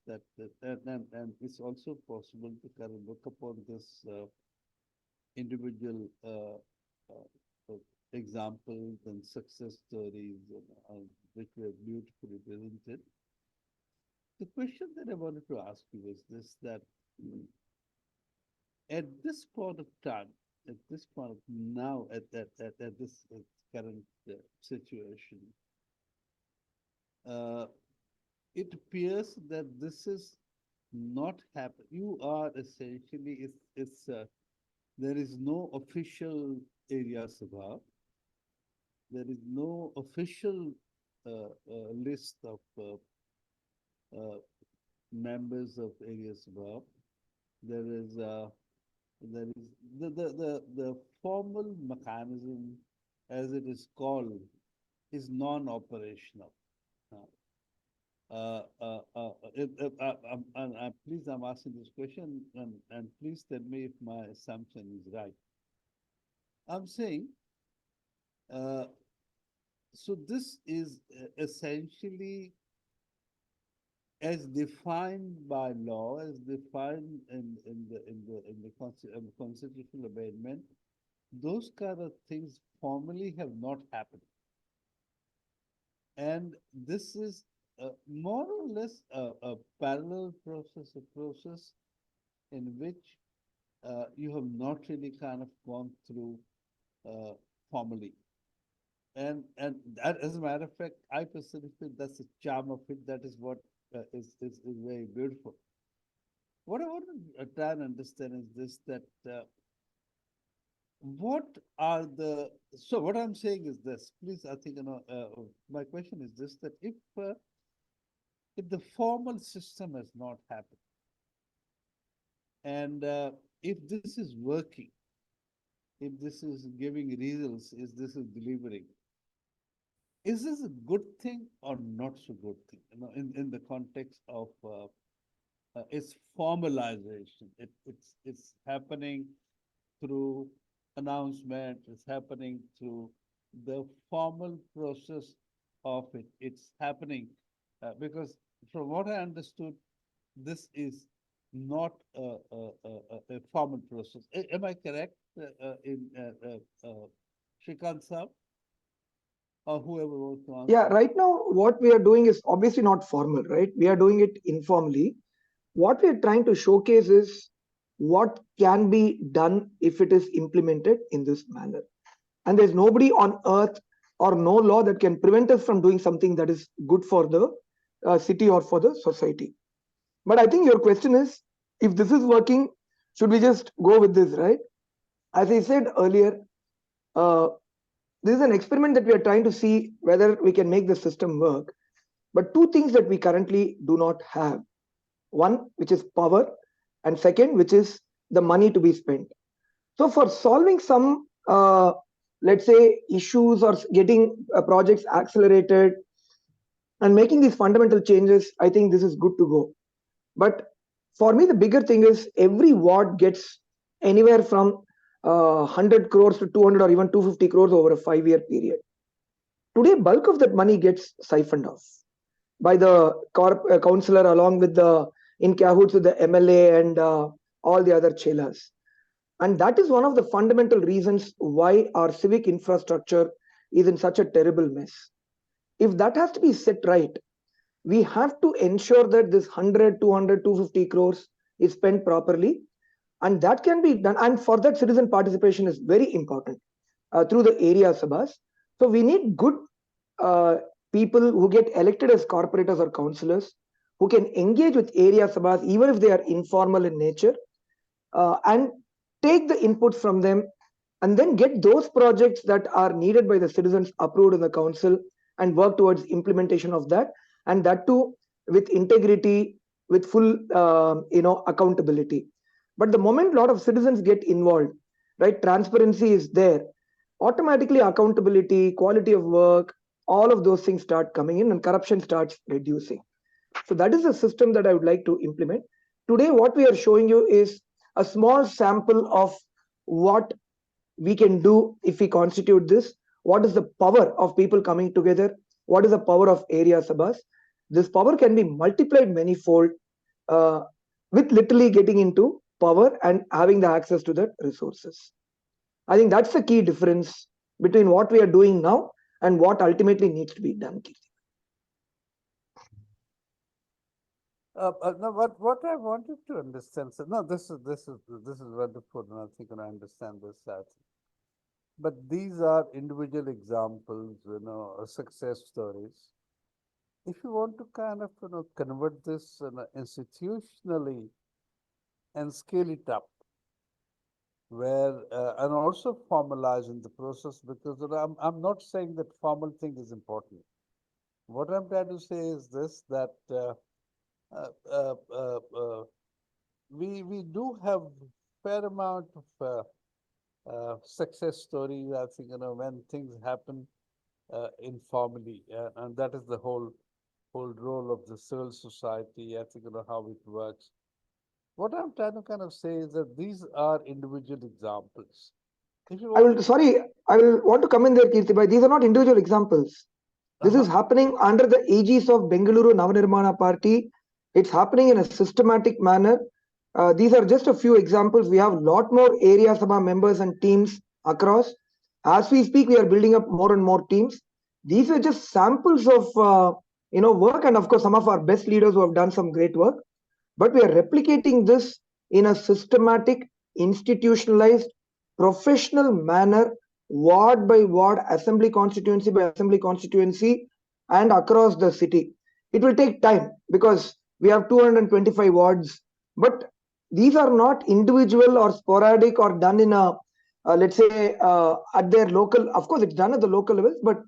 and it's also possible to kind of look upon this individual examples and success stories which were beautifully presented. The question that I wanted to ask you was this, that at this point of time, at this point of now, at this current situation, it appears that this is not happening. You are essentially, there is no official area sabha. There is no official list of members of area sabha. There is the formal mechanism, as it is called, is non-operational. Please, I'm asking this question, and please tell me if my assumption is right. I'm saying, uh, so this is essentially as defined by law, as defined in the constitutional amendment, those kind of things formally have not happened. And this is more or less a parallel process, a process in which you have not really kind of gone through formally. And that, as a matter of fact, I personally feel that's the charm of it. That is what is very beautiful. What I want to try and understand is this: that what are the so what I'm saying is this. Please, I think my question is this: that if the formal system has not happened, and if this is working, if this is giving results, if this is delivering, is this a good thing or not so good thing? In the context of its formalization, it's happening through announcement, it's happening through the formal process of it. It's happening because from what I understood, this is not a formal process. Am I correct in Srikanth sir, or whoever wants to answer? Yeah, right now, what we are doing is obviously not formal, right? We are doing it informally. What we are trying to showcase is what can be done if it is implemented in this manner. And there's nobody on earth or no law that can prevent us from doing something that is good for the city or for the society. But I think your question is, if this is working, should we just go with this, right? As I said earlier, uh, this is an experiment that we are trying to see whether we can make the system work. But two things that we currently do not have. One, which is power, and second, which is the money to be spent. So for solving some, let's say, issues or getting projects accelerated and making these fundamental changes, I think this is good to go. But for me, the bigger thing is every ward gets anywhere from 100 crores to 200 or even 250 crores over a 5-year period. Today, bulk of that money gets siphoned off by the councillor along with the in cahoots with the MLA and all the other chelas. And that is one of the fundamental reasons why our civic infrastructure is in such a terrible mess. If that has to be set right, we have to ensure that this 100, 200, 250 crores is spent properly. And that can be done. And for that, citizen participation is very important through the area sabhas. So we need good people who get elected as corporators or councillors who can engage with area sabhas, even if they are informal in nature, and take the inputs from them and then get those projects that are needed by the citizens approved in the council and work towards implementation of that, and that too with integrity, with full accountability. But the moment a lot of citizens get involved, right, transparency is there, automatically accountability, quality of work, all of those things start coming in and corruption starts reducing. So that is a system that I would like to implement. Today, what we are showing you is a small sample of what we can do if we constitute this. What is the power of people coming together? What is the power of area sabhas? This power can be multiplied manifold with literally getting into power and having the access to the resources. I think that's the key difference between what we are doing now and what ultimately needs to be done. No, what I wanted to understand, so no, this is wonderful, and I think I understand this. But these are individual examples, success stories. If you want to kind of convert this institutionally and scale it up, where and also formalize in the process, because I'm not saying that formal thing is important. What I'm trying to say is this, that we do have fair amount of success stories. I think when things happen informally, and that is the whole whole role of the civil society, I think, how it works. What I'm trying to kind of say is that these are individual examples. If you want I will want to come in there, Kirti. These are not individual examples. This is happening under the aegis of Bengaluru Navnirmana Party. It's happening in a systematic manner. These are just a few examples. We have a lot more area Sabha members and teams across. As we speak, we are building up more and more teams. These are just samples of work, and of course, some of our best leaders who have done some great work. But we are replicating this in a systematic, institutionalized, professional manner, ward by ward, assembly constituency by assembly constituency, and across the city. It will take time because we have 225 wards, but these are not individual or sporadic or done in a, let's say, at their local. Of course, it's done at the local levels, but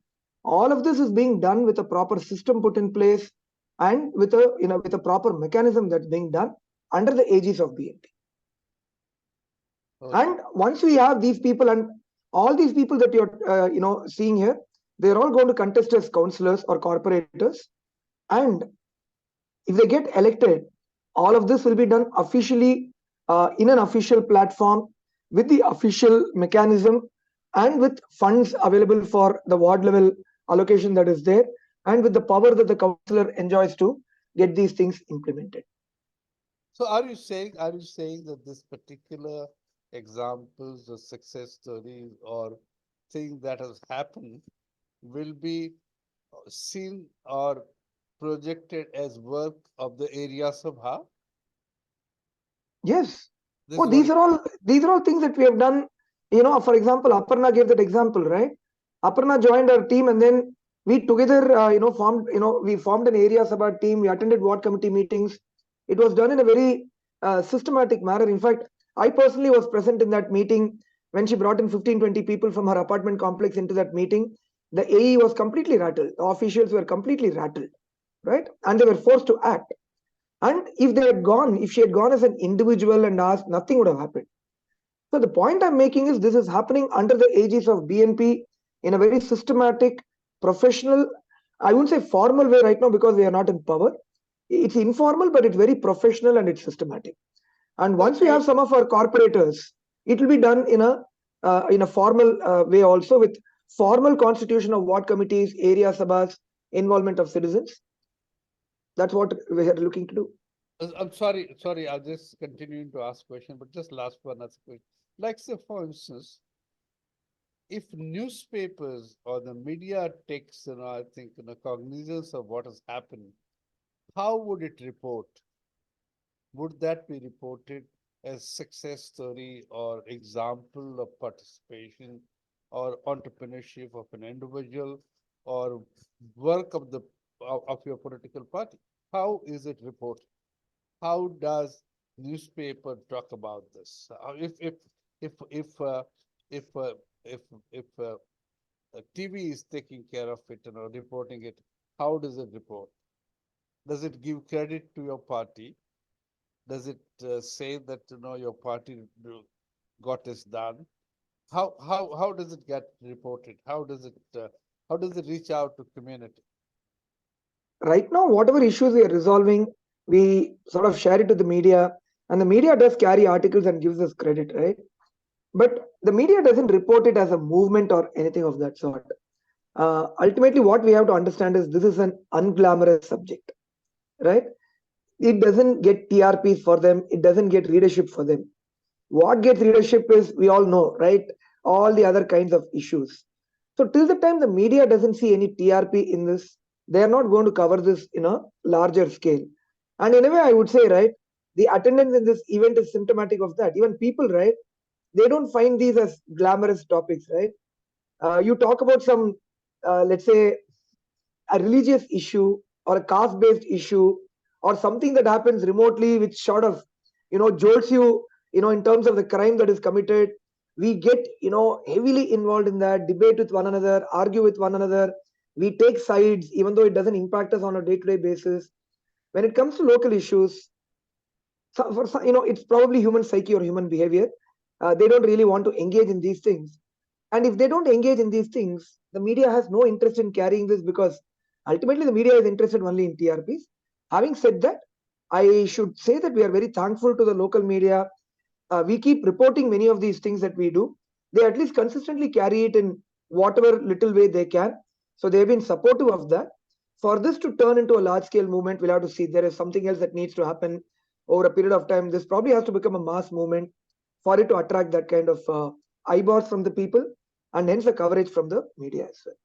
all of this is being done with a proper system put in place and with a proper mechanism that's being done under the aegis of BNP. Okay. And once we have these people, and all these people that you're seeing here, they're all going to contest as councillors or corporators. And if they get elected, all of this will be done officially in an official platform with the official mechanism and with funds available for the ward level allocation that is there, and with the power that the councillor enjoys to get these things implemented. So are you saying that this particular examples or success stories or thing that has happened will be seen or projected as work of the area Sabha? Yes. These are all things that we have done. For example, Aparna gave that example, right? Aparna joined our team, and then we together, we formed an area Sabha team. We attended ward committee meetings. It was done in a very systematic manner. In fact, I personally was present in that meeting when she brought in 15-20 people from her apartment complex into that meeting. The AE was completely rattled. The officials were completely rattled, right? And they were forced to act. And if she had gone as an individual and asked, nothing would have happened. So the point I'm making is this is happening under the aegis of BNP in a very systematic, professional, I wouldn't say formal way right now because we are not in power. It's informal, but it's very professional and it's systematic. And once we have some of our corporators, it will be done in a formal way also, with formal constitution of ward committees, area sabhas, involvement of citizens. That's what we are looking to do. I'm sorry, I'll just continuing to ask question, but just last one as quick. Like, say, for instance, if newspapers or the media takes, I think, cognizance of what has happened, how would it report? Would that be reported as success story or example of participation or entrepreneurship of an individual or work of your political party? How is it reported? How does newspaper talk about this? If TV is taking care of it, reporting it, how does it report? Does it give credit to your party? Does it say that your party got this done? How does it get reported? How does it reach out to community? Right now, whatever issues we are resolving, we sort of share it to the media, and the media does carry articles and gives us credit, right? But the media doesn't report it as a movement or anything of that sort. Ultimately, what we have to understand is this is an unglamorous subject, right? It doesn't get TRPs for them. It doesn't get readership for them. What gets readership is, we all know, right? All the other kinds of issues. So till the time the media doesn't see any TRP in this, they are not going to cover this in a larger scale. And in a way, I would say, right, the attendance in this event is symptomatic of that. Even people, right, they don't find these as glamorous topics, right? You talk about some, let's say, a religious issue or a caste-based issue or something that happens remotely, which sort of, jolts you, in terms of the crime that is committed. We get, heavily involved in that, debate with one another, argue with one another. We take sides, even though it doesn't impact us on a day-to-day basis. When it comes to local issues, it's probably human psyche or human behavior. They don't really want to engage in these things. And if they don't engage in these things, the media has no interest in carrying this because Ultimately, the media is interested only in TRPs. Having said that, I should say that we are very thankful to the local media. We keep reporting many of these things that we do. They at least consistently carry it in whatever little way they can. So they've been supportive of that. For this to turn into a large-scale movement, we'll have to see there is something else that needs to happen over a period of time. This probably has to become a mass movement for it to attract that kind of eyeballs from the people and hence the coverage from the media as well.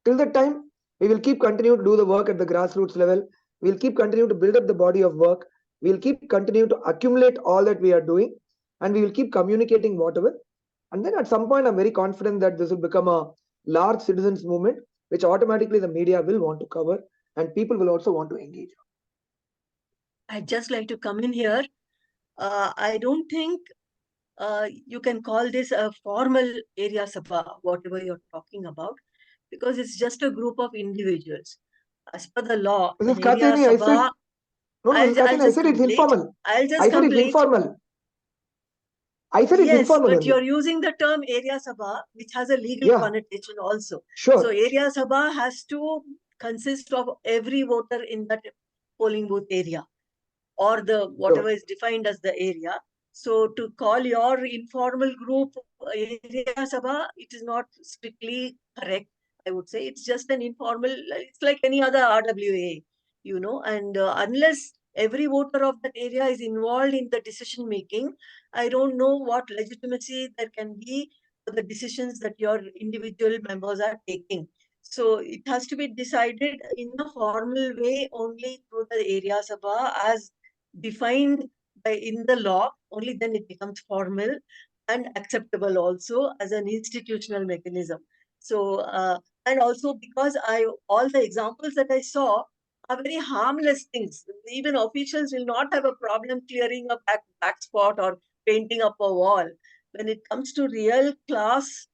Till that time, we will keep continue to do the work at the grassroots level. We'll keep continue to build up the body of work. We'll keep continue to accumulate all that we are doing, and we will keep communicating whatever. And then at some point, I'm very confident that this will become a large citizens movement, which automatically the media will want to cover and people will also want to engage. I'd just like to come in here. I don't think you can call this a formal area sabha, whatever you're talking about, because it's just a group of individuals. As per the law, Mrs. an area Kathyayini, sabha, Mrs. Kathyayini, I said it's informal. I'll just I said complete. it's informal. I said it's Yes, informal. but only. you're using the term area sabha, which has a legal connotation also. Sure. So area sabha has to consist of every voter in that polling booth area, or the whatever is defined as the area. So to call your informal group area sabha, it is not strictly correct. I would say it's just an informal. It's like any other RWA, you know. And unless every voter of that area is involved in the decision making, I don't know what legitimacy there can be for the decisions that your individual members are taking. So it has to be decided in a formal way only through the area sabha as defined in the law. Only then it becomes formal and acceptable also as an institutional mechanism. So and also because all the examples that I saw are very harmless things. Even officials will not have a problem clearing a back spot or painting up a wall. When it comes to real class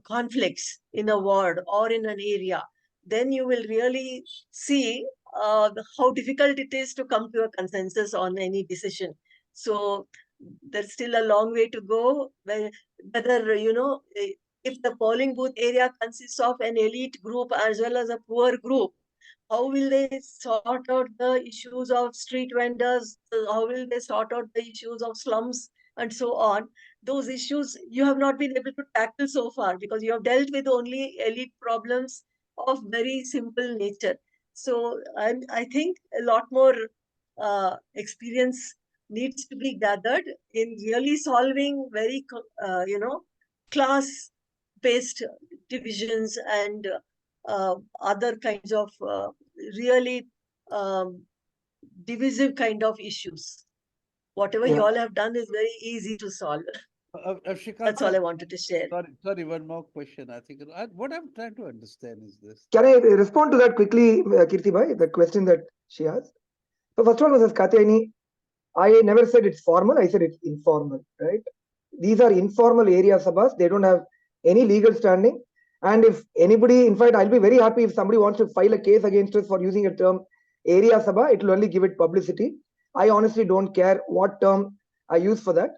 conflicts in a ward or in an area, then you will really see how difficult it is to come to a consensus on any decision. So there's still a long way to go. Whether, you know, if the polling booth area consists of an elite group as well as a poor group, how will they sort out the issues of street vendors? How will they sort out the issues of slums and so on? Those issues you have not been able to tackle so far because you have dealt with only elite problems of very simple nature. So I think a lot more experience needs to be gathered in really solving very, you know, class-based divisions and other kinds of really divisive kind of issues. Whatever you all have done is very easy to solve. Srikanth, That's all I wanted to share. Sorry, one more question. I think what I'm trying to understand is this. Can I respond to that quickly, Kirti, the question that she asked? So first of all, Mrs. Kathyayini, I never said it's formal. I said it's informal, right? These are informal area sabhas. They don't have any legal standing. And if anybody, in fact, I'll be very happy if somebody wants to file a case against us for using a term area sabha, it will only give it publicity. I honestly don't care what term I use for that.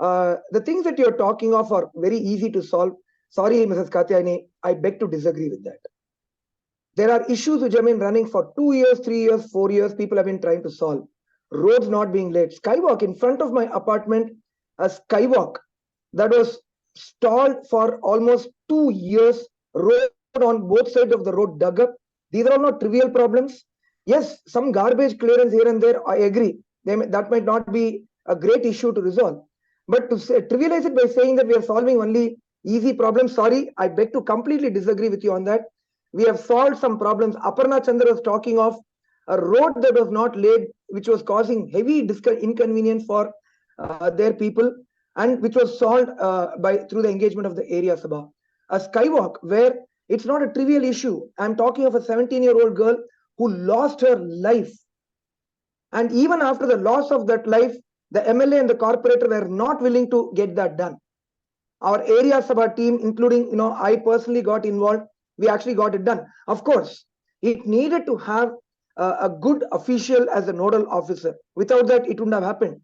The things that you're talking of are very easy to solve. Sorry, Mrs. Kathyayini, I beg to disagree with that. There are issues which have been running for 2 years, 3 years, 4 years. People have been trying to solve. Roads not being laid. Skywalk in front of my apartment, a skywalk that was stalled for almost 2 years. Road on both sides of the road dug up. These are all not trivial problems. Yes, some garbage clearance here and there, I agree. That might not be a great issue to resolve. But to trivialize it by saying that we are solving only easy problems, sorry, I beg to completely disagree with you on that. We have solved some problems. Aparna Chandar was talking of a road that was not laid, which was causing heavy inconvenience for their people, and which was solved through the engagement of the area sabha. A skywalk where it's not a trivial issue. I'm talking of a 17-year-old girl who lost her life. And even after the loss of that life, the MLA and the corporator were not willing to get that done. Our area sabha team, including, I personally got involved. We actually got it done. Of course, it needed to have a good official as a nodal officer. Without that, it wouldn't have happened.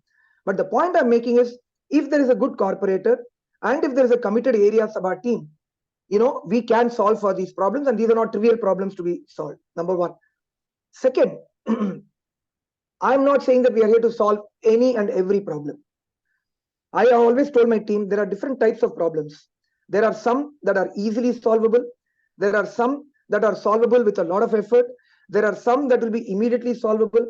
But the point I'm making is, if there is a good corporator and if there is a committed area sabha team, we can solve for these problems, and these are not trivial problems to be solved. Number one. Second, I'm not saying that we are here to solve any and every problem. I always told my team there are different types of problems. There are some that are easily solvable. There are some that are solvable with a lot of effort. There are some that will be immediately solvable.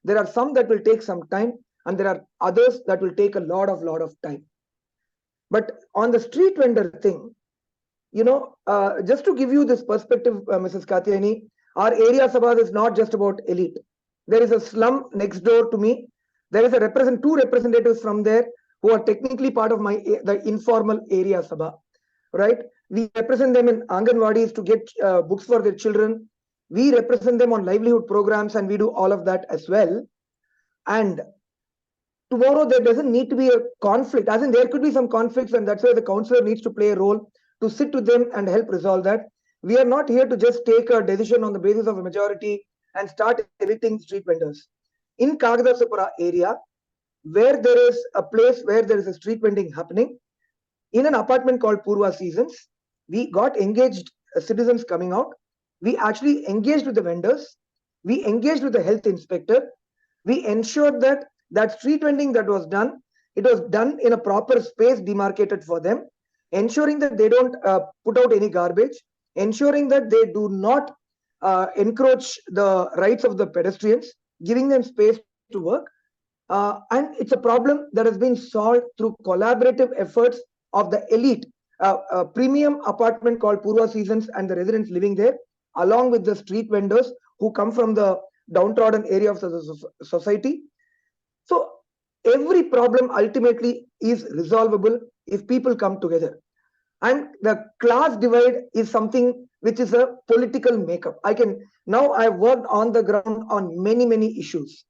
There are some that will take some time, and there are others that will take a lot of time. But on the street vendor thing, just to give you this perspective, Mrs. Kathyayini, our area Sabhas is not just about elite. There is a slum next door to me. There is two representatives from there who are technically part of the informal area Sabha, right? We represent them in Anganwadis to get books for their children. We represent them on livelihood programs, and we do all of that as well. And tomorrow there doesn't need to be a conflict, as in there could be some conflicts, and that's why the counselor needs to play a role to sit with them and help resolve that. We are not here to just take a decision on the basis of a majority and start evicting street vendors. In Kagadasapura area, where there is a place where there is a street vending happening, in an apartment called Purva Seasons, we got engaged citizens coming out. We actually engaged with the vendors. We engaged with the health inspector. We ensured that street vending that was done, it was done in a proper space demarcated for them, ensuring that they don't put out any garbage, ensuring that they do not encroach the rights of the pedestrians, giving them space to work. And it's a problem that has been solved through collaborative efforts of the elite premium apartment called Purva Seasons and the residents living there, along with the street vendors who come from the downtrodden area of the society. So every problem ultimately is resolvable if people come together. And the class divide is something which is a political makeup. I've worked on the ground on many issues.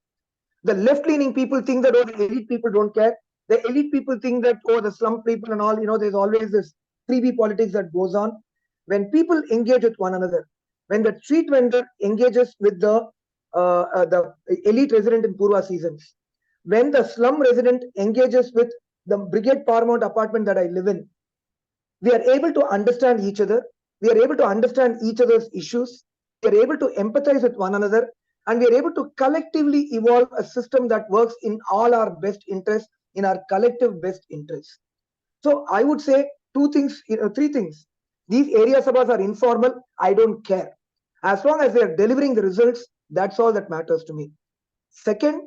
The left-leaning people think that, the elite people don't care. The elite people think that, the slum people and all, there's always this freebie politics that goes on. When people engage with one another, when the street vendor engages with the elite resident in Purva Seasons, when the slum resident engages with the Brigade Paramount apartment that I live in, we are able to understand each other. We are able to understand each other's issues. We are able to empathize with one another, and we are able to collectively evolve a system that works in all our best interests, in our collective best interests. So I would say three things. These area sabhas are informal. I don't care. As long as they are delivering the results, that's all that matters to me. Second,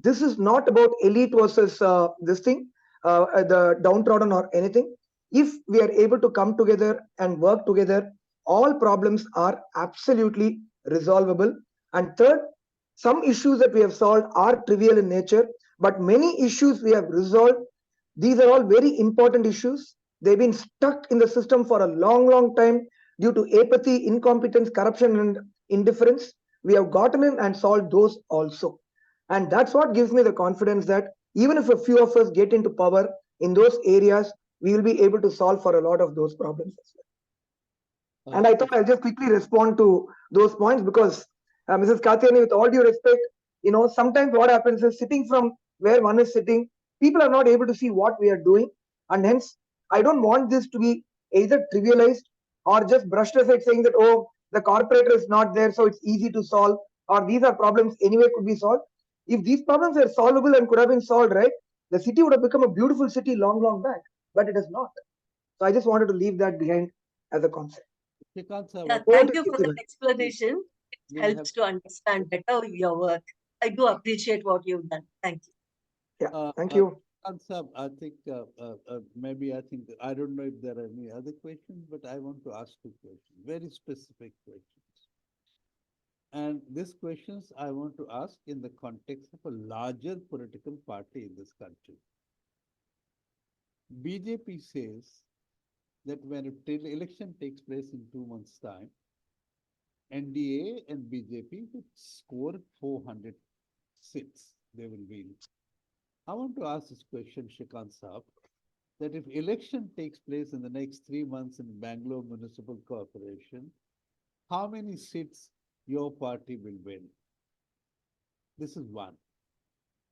this is not about elite versus the downtrodden or anything. If we are able to come together and work together, all problems are absolutely resolvable. And third, some issues that we have solved are trivial in nature, but many issues we have resolved. These are all very important issues. They've been stuck in the system for a long time due to apathy, incompetence, corruption, and indifference. We have gotten in and solved those also. And that's what gives me the confidence that even if a few of us get into power in those areas, we will be able to solve for a lot of those problems as well. And I thought I'll just quickly respond to those points because Mrs. Kathyayini, with all due respect, sometimes what happens is sitting from where one is sitting, people are not able to see what we are doing. And hence, I don't want this to be either trivialized or just brushed aside saying that, the corporator is not there, so it's easy to solve, or these are problems anyway could be solved. If these problems were solvable and could have been solved, right, the city would have become a beautiful city long back, but it is not. So I just wanted to leave that behind as a concept. Thank you for that explanation. It helps to understand better your work. I do appreciate what you've done. Thank you. Yeah, thank you. I think I don't know if there are any other questions, but I want to ask two questions, very specific questions. And these questions I want to ask in the context of a larger political party in this country. BJP says that when an election takes place in 2 months' time, NDA and BJP would score 400 seats. They will win. I want to ask this question, Srikanth Saab, that if election takes place in the next 3 months in Bangalore Municipal Corporation, how many seats your party will win? This is one.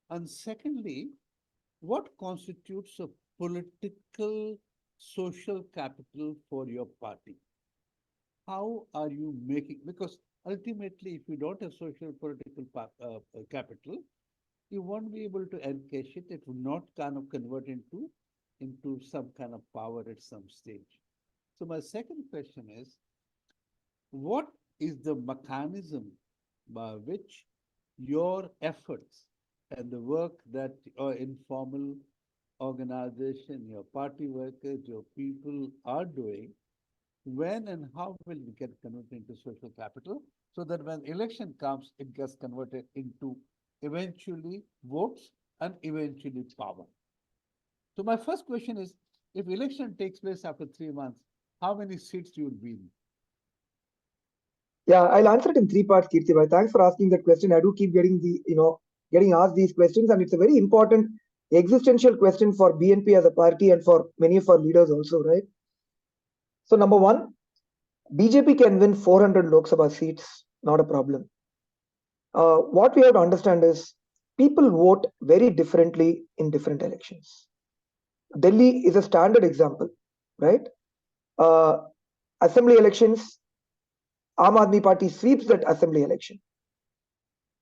And secondly, what constitutes a political social capital for your party? How are you making, because ultimately, if you don't have social political capital, you won't be able to encash it. It will not kind of convert into some kind of power at some stage. So my second question is, what is the mechanism by which your efforts and the work that your informal organization, your party workers, your people are doing, when and how will it get converted into social capital so that when election comes, it gets converted into eventually votes and eventually power? So my first question is, if election takes place after 3 months, how many seats you will win? Yeah, I'll answer it in three parts, Kirti. Thanks for asking that question. I do keep getting getting asked these questions, and it's a very important existential question for BNP as a party and for many of our leaders also, right? So number one, BJP can win 400 Lok Sabha seats, not a problem. What we have to understand is people vote very differently in different elections. Delhi is a standard example, right? Assembly elections, Aam Aadmi Party sweeps that assembly election.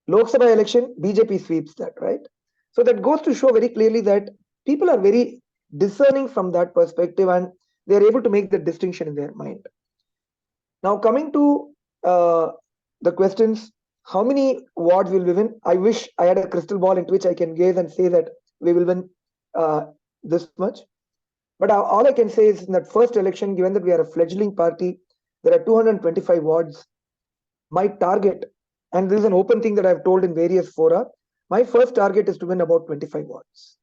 Lok Sabha election, BJP sweeps that, right? So that goes to show very clearly that people are very discerning from that perspective and they are able to make the distinction in their mind. Now, coming to the questions, how many wards will we win? I wish I had a crystal ball into which I can gaze and say that we will win this much. But all I can say is in that first election, given that we are a fledgling party, there are 225 wards. My target, and this is an open thing that I've told in various fora, my first target is to win about 25 wards.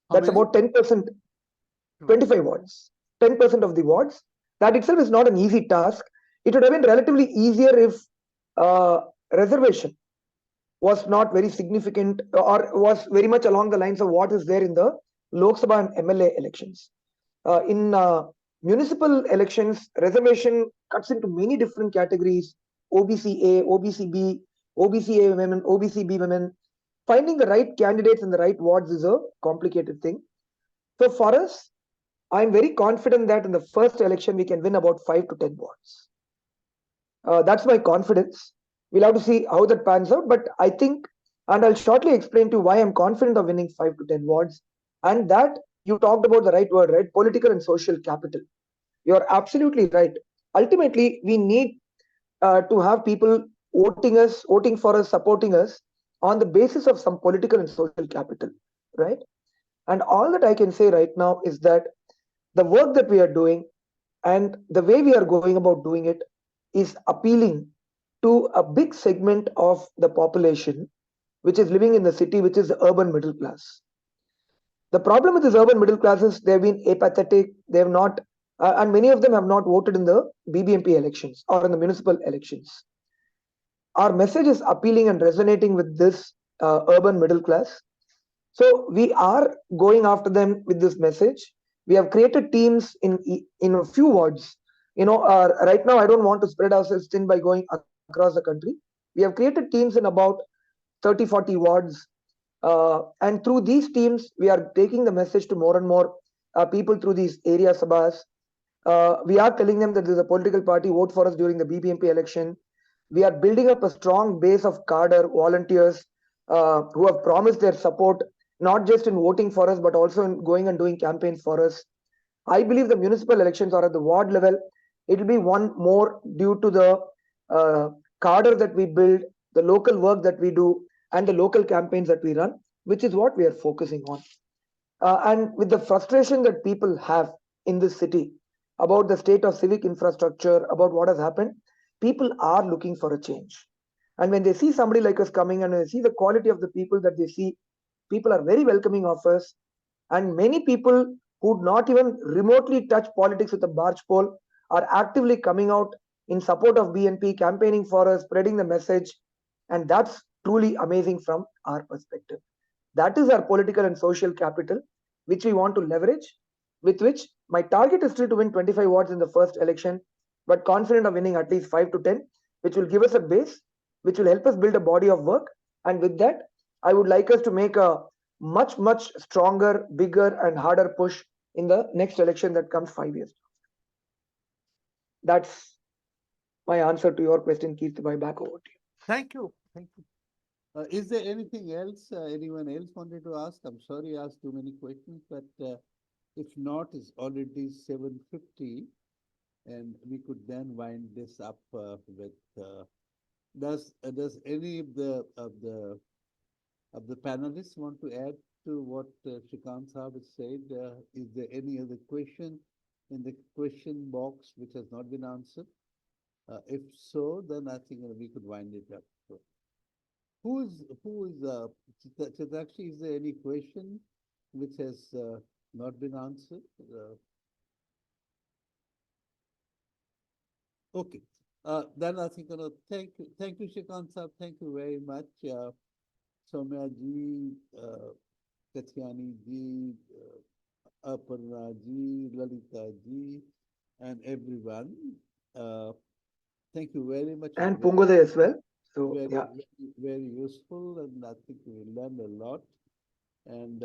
That's about 10%, 25 wards, 10% of the wards. That itself is not an easy task. It would have been relatively easier if reservation was not very significant or was very much along the lines of what is there in the Lok Sabha and MLA elections. In municipal elections, reservation cuts into many different categories: OBC A, OBC B, OBC A women, OBC B women. Finding the right candidates in the right wards is a complicated thing. So for us, I'm very confident that in the first election, we can win about 5 to 10 wards. That's my confidence. We'll have to see how that pans out. But I think, and I'll shortly explain to you why I'm confident of winning 5 to 10 wards. And that you talked about the right word, right? Political and social capital. You're absolutely right. Ultimately, we need to have people voting for us, supporting us on the basis of some political and social capital, right? And all that I can say right now is that the work that we are doing and the way we are going about doing it is appealing to a big segment of the population which is living in the city, which is the urban middle class. The problem with this urban middle class is they've been apathetic, they have not, and many of them have not voted in the BBMP elections or in the municipal elections. Our message is appealing and resonating with this urban middle class. So we are going after them with this message. We have created teams in a few wards. Right now I don't want to spread ourselves thin by going across the country. We have created teams in about 30, 40 wards. And through these teams, we are taking the message to more and more people through these area sabhas. We are telling them that there's a political party, vote for us during the BBMP election. We are building up a strong base of cadre volunteers who have promised their support, not just in voting for us, but also in going and doing campaigns for us. I believe the municipal elections are at the ward level. It will be one more due to the cadre that we build, the local work that we do, and the local campaigns that we run, which is what we are focusing on. And with the frustration that people have in this city about the state of civic infrastructure, about what has happened, people are looking for a change. And when they see somebody like us coming and they see the quality of the people that they see, people are very welcoming of us. And many people who not even remotely touch politics with a barge pole are actively coming out in support of BNP, campaigning for us, spreading the message. And that's truly amazing from our perspective. That is our political and social capital, which we want to leverage, with which my target is still to win 25 wards in the first election, but confident of winning at least 5 to 10, which will give us a base, which will help us build a body of work. And with that, I would like us to make a much, much stronger, bigger, and harder push in the next election that comes 5 years. That's my answer to your question, Kirti. Back over to you. Thank you. Thank you. Is there anything else anyone else wanted to ask? I'm sorry I asked too many questions, but if not, it's already 7:50, and we could then wind this up with. Does any of the panelists want to add to what Srikanth Sahab has said? Is there any other question in the question box which has not been answered? If so, then I think we could wind it up. So, who is Chitakshi, is there any question which has not been answered? Okay. Then I think thank you, Srikanth Sahab. Thank you very much, Sowmya ji, Kathyayini ji, Aparna ji, Lalita ji, and everyone. Thank you very much. And Poongothai as well. So very, yeah, very useful, and I think we learned a lot. And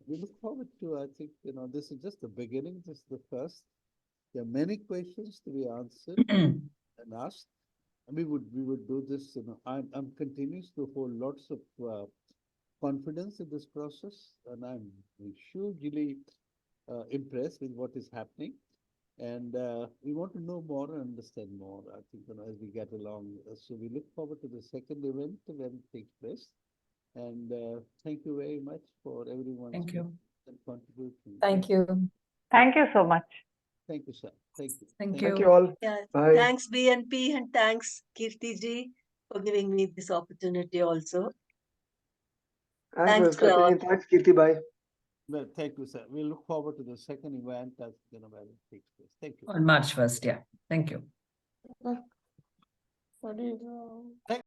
we look forward to. I think this is just the beginning. This is the first. There are many questions to be answered and asked. And we would do this. I'm continuous to hold lots of confidence in this process, and I'm hugely impressed with what is happening. And we want to know more and understand more, I think, as we get along. So we look forward to the second event when it takes place. And thank you very much for everyone's Thank you. contribution. Thank you. Thank you so much. Thank you, sir. Thank you. Thank thank you. you all. Yeah, Bye. thanks BNP and thanks Kirti ji for giving me this opportunity also. Thanks, Thanks, Kathyayini, Claude. and thanks, Kirti. Bye. Well, thank you, sir. We look forward to the second event as when it takes place. Thank you. On March 1st, yeah. Thank you. Thank